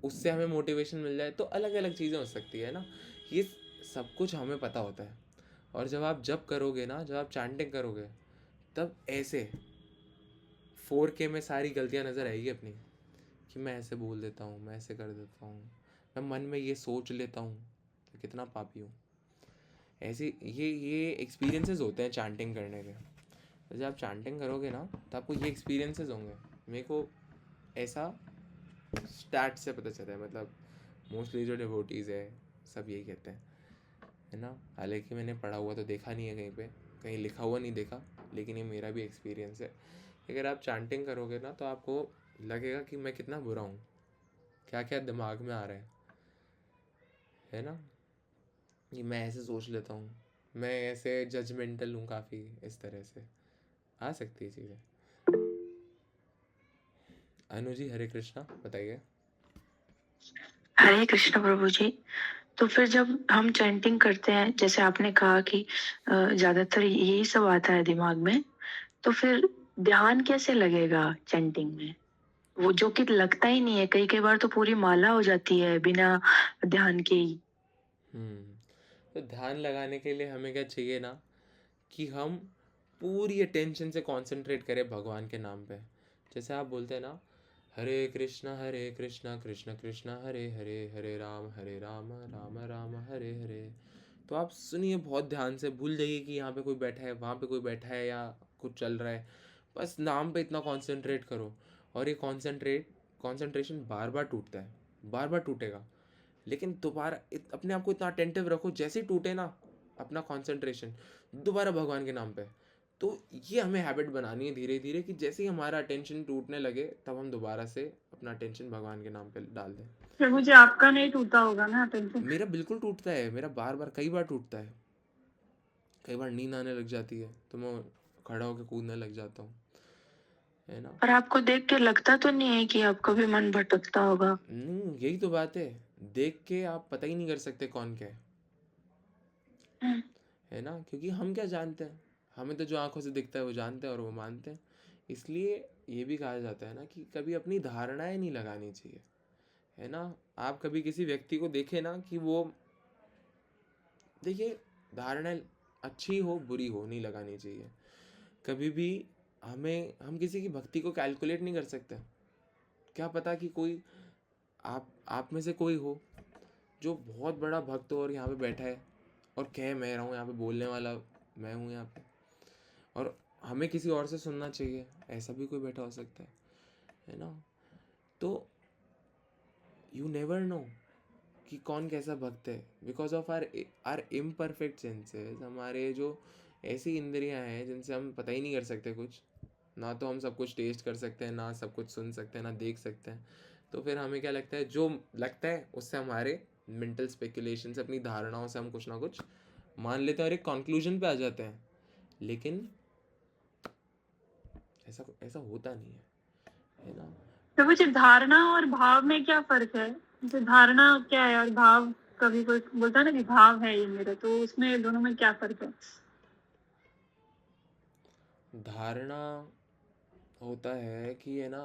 उससे हमें मोटिवेशन मिल जाए, तो अलग अलग चीज़ें हो सकती है ना। ये सब कुछ हमें पता होता है। और जब आप जब करोगे ना, जब आप चैंटिंग करोगे, तब ऐसे 4K में सारी गलतियाँ नज़र आएगी अपनी, कि मैं ऐसे बोल देता हूँ, मैं ऐसे कर देता हूँ, मैं मन में ये सोच लेता हूँ, तो कितना पापी हूँ। ऐसे ये एक्सपीरियंसेस होते हैं चैंटिंग करने के। तो जब आप चैंटिंग करोगे ना, तो आपको ये एक्सपीरियंसेस होंगे। मेरे को ऐसा स्टैट से पता चला है, मतलब मोस्टली जो डिवोटीज़ है सब यही कहते हैं, है ना। हालांकि मैंने पढ़ा हुआ तो देखा नहीं है कहीं पे, कहीं लिखा हुआ नहीं देखा, लेकिन ये मेरा भी एक्सपीरियंस है। अगर आप चैंटिंग करोगे ना, तो आपको लगेगा कि मैं कितना बुरा हूँ, क्या क्या दिमाग में आ रहा है ना। ये मैं ऐसे सोच लेता हूँ, मैं ऐसे जजमेंटल हूँ काफ़ी, इस तरह से आ सकती है चीज़ें। अनु जी, हरे कृष्णा, बताइए। हरे कृष्ण प्रभु जी। तो फिर जब हम चैंटिंग करते हैं, जैसे आपने कहा कि ज्यादातर यही सब आता है दिमाग में, तो फिर ध्यान कैसे लगेगा चैंटिंग में? वो जो कि लगता ही नहीं है, कई कई बार तो पूरी माला हो जाती है बिना ध्यान के ही। तो ध्यान लगाने के लिए हमें क्या चाहिए ना, कि हम पूरी अटेंशन से कंसंट्रेट करें भगवान के नाम पे। जैसे आप बोलते हैं ना, हरे कृष्णा कृष्ण कृष्ण हरे हरे, हरे राम राम राम हरे हरे। तो आप सुनिए बहुत ध्यान से, भूल जाइए कि यहाँ पे कोई बैठा है, वहाँ पे कोई बैठा है, या कुछ चल रहा है। बस नाम पे इतना कंसंट्रेट करो। और ये कंसंट्रेशन बार बार टूटता है, बार बार टूटेगा, लेकिन दोबारा अपने आप को इतना अटेंटिव रखो, जैसे ही टूटे ना अपना कंसंट्रेशन, दोबारा भगवान के नाम पे। तो ये हमें हैबिट बनानी है धीरे धीरे, कि जैसे ही हमारा अटेंशन टूटने लगे, तब हम दोबारा से अपना अटेंशन भगवान के नाम पे डाल दें। प्रभु जी आपका नहीं टूटा होगा ना अटेंशन? मेरा बिल्कुल टूटता है, मेरा बार बार कई बार टूटता है। कई बार नींद आने लग जाती है, तो मैं खड़ा होकर कूदने लग जाता हूँ, है ना। पर आपको देख के लगता तो नहीं है कि आपका भी मन भटकता होगा? यही तो बात है, देख के आप पता ही नहीं कर सकते कौन क्या हम्म, है ना, क्योंकि हम क्या जानते हैं, हमें तो जो आंखों से दिखता है वो जानते हैं और वो मानते हैं। इसलिए ये भी कहा जाता है ना कि कभी अपनी धारणाएं नहीं लगानी चाहिए, है ना। आप कभी किसी व्यक्ति को देखे ना कि वो, देखिए, धारणाएं अच्छी हो बुरी हो नहीं लगानी चाहिए कभी भी। हम किसी की भक्ति को कैलकुलेट नहीं कर सकते। क्या पता कि कोई आप में से कोई हो जो बहुत बड़ा भक्त हो और यहाँ पे बैठा है और कह मैं रहा हूँ, यहाँ पे बोलने वाला मैं हूँ यहाँ पे, और हमें किसी और से सुनना चाहिए, ऐसा भी कोई बैठा हो सकता है ना। तो यू नेवर नो कि कौन कैसा भक्त है, because of our imperfect senses, हमारे जो ऐसी इंद्रियां हैं जिनसे हम पता ही नहीं कर सकते कुछ, ना तो हम सब कुछ टेस्ट कर सकते हैं, ना सब कुछ सुन सकते हैं, ना देख सकते हैं। तो फिर हमें क्या लगता है, जो लगता है उससे हमारे मेंटल स्पेकुलेशन से, अपनी धारणाओं से हम कुछ ना कुछ मान लेते हैं और एक कंक्लूजन पे आ जाते हैं। लेकिन ऐसा ऐसा होता नहीं है ना। प्रभु जी, धारणा और भाव में क्या फर्क है? जो धारणा क्या है और भाव, कभी कोई बोलता है ना कि भाव है ये मेरा, तो उसमें दोनों में क्या फर्क है? धारणा होता है कि, है ना,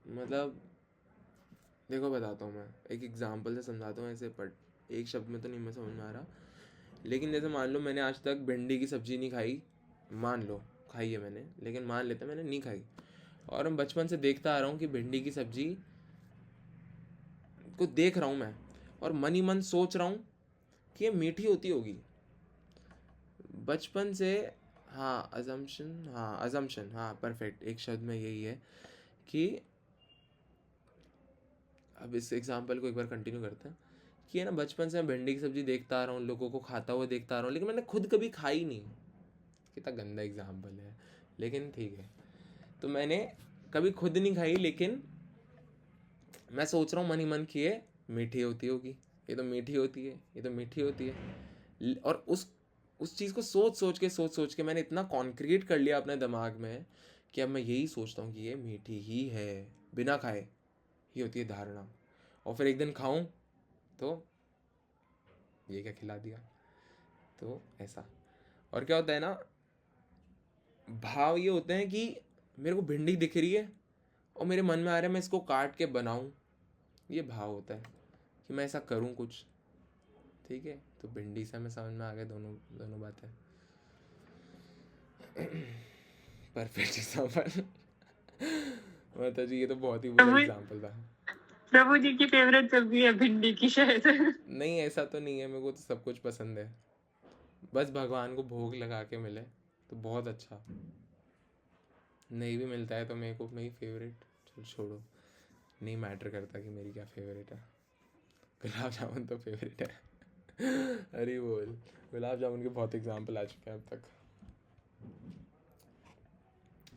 मतलब देखो बताता हूँ, मैं एक एग्जांपल से समझाता हूँ ऐसे, बट एक शब्द में तो नहीं मैं समझ में आ रहा। लेकिन जैसे मान लो मैंने आज तक भिंडी की सब्जी नहीं खाई, मान लो खाई है मैंने, लेकिन मान लेते हैं मैंने नहीं खाई, और मैं बचपन से देखता आ रहा हूँ कि भिंडी की सब्जी को देख रहा हूँ मैं, और मन ही मन सोच रहा हूँ कि ये मीठी होती होगी बचपन से। हाँ, अजम्पशन, हाँ परफेक्ट, एक शब्द में यही है कि, अब इस एग्जाम्पल को एक बार कंटिन्यू करते हैं कि, है ना, बचपन से मैं भिंडी की सब्जी देखता आ रहा हूँ, लोगों को खाता हुआ देखता आ रहा हूँ, लेकिन मैंने खुद कभी खाई नहीं। कितना गंदा एग्जाम्पल है, लेकिन ठीक है। तो मैंने कभी खुद नहीं खाई, लेकिन मैं सोच रहा हूँ मन ही मन कि ये मीठी होती होगी, ये तो मीठी होती है, ये तो मीठी होती है। और उस चीज़ को सोच के मैंने इतना कॉन्क्रीट कर लिया अपने दिमाग में कि अब मैं यही सोचता हूँ कि ये मीठी ही है, बिना खाए। ये होती है धारणा। और फिर एक दिन खाऊं तो ये क्या खिला दिया, तो ऐसा। और क्या होता है ना, भाव ये होते हैं कि मेरे को भिंडी दिख रही है और मेरे मन में आ रहा है मैं इसको काट के बनाऊं, ये भाव होता है कि मैं ऐसा करूं कुछ। ठीक है, तो भिंडी से हमें समझ में आ गया दोनों बातें। Perfect example. माता जी, ये तो बहुत ही बुरा एग्जाम्पल था। प्रभु जी की फेवरेट सब्जी है भिंडी की शायद। नहीं, ऐसा तो नहीं है, मेरे को तो सब कुछ पसंद है, बस भगवान को भोग लगा के मिले तो बहुत अच्छा। नहीं भी मिलता है तो मेरे को मेरी फेवरेट, चल छोड़ो, नहीं मैटर करता कि मेरी क्या फेवरेट है। गुलाब जामुन तो फेवरेट है। अरे बोल, गुलाब जामुन के बहुत एग्जाम्पल आ चुके हैं अब तक।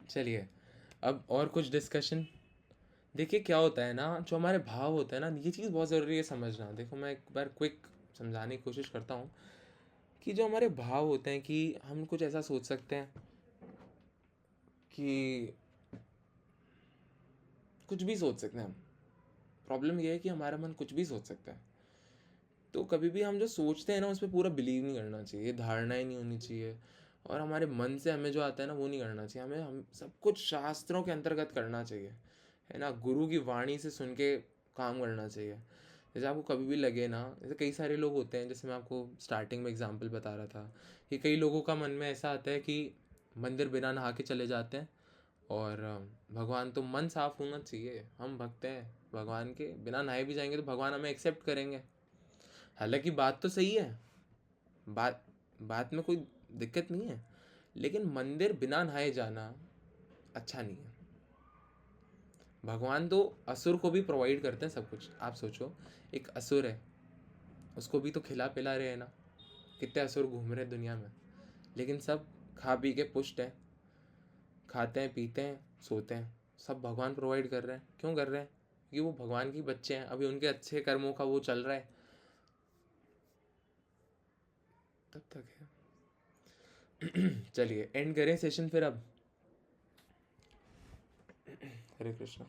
चलिए, अब और कुछ डिस्कशन। देखिए क्या होता है ना, जो हमारे भाव होते हैं ना, ये चीज़ बहुत ज़रूरी है समझना। देखो मैं एक बार क्विक समझाने की कोशिश करता हूँ कि जो हमारे भाव होते हैं, कि हम कुछ ऐसा सोच सकते हैं कि कुछ भी सोच सकते हैं हम। प्रॉब्लम ये है कि हमारा मन कुछ भी सोच सकता है। तो कभी भी हम जो सोचते हैं ना उस पर पूरा बिलीव नहीं करना चाहिए, धारणाएं नहीं होनी चाहिए, और हमारे मन से हमें जो आता है ना वो नहीं करना चाहिए। हमें हम सब कुछ शास्त्रों के अंतर्गत करना चाहिए, है ना, गुरु की वाणी से सुन के काम करना चाहिए। जैसे आपको कभी भी लगे ना, जैसे कई सारे लोग होते हैं, जैसे मैं आपको स्टार्टिंग में एग्जांपल बता रहा था कि कई लोगों का मन में ऐसा आता है कि मंदिर बिना नहा के चले जाते हैं, और भगवान, तो मन साफ होना चाहिए, हम भक्त हैं भगवान के, बिना नहाए भी जाएंगे तो भगवान हमें एक्सेप्ट करेंगे। हालांकि बात तो सही है, बात बात में कोई दिक्कत नहीं है, लेकिन मंदिर बिना नहाए जाना अच्छा नहीं है। भगवान तो असुर को भी प्रोवाइड करते हैं सब कुछ। आप सोचो, एक असुर है, उसको भी तो खिला पिला रहे हैं ना। कितने असुर घूम रहे हैं दुनिया में, लेकिन सब खा पी के पुष्ट हैं, खाते हैं पीते हैं सोते हैं, सब भगवान प्रोवाइड कर रहे हैं। क्यों कर रहे हैं? क्योंकि वो भगवान के बच्चे हैं, अभी उनके अच्छे कर्मों का वो चल रहा है, तब तक है। चलिए एंड करें सेशन फिर अब। हरे कृष्णा।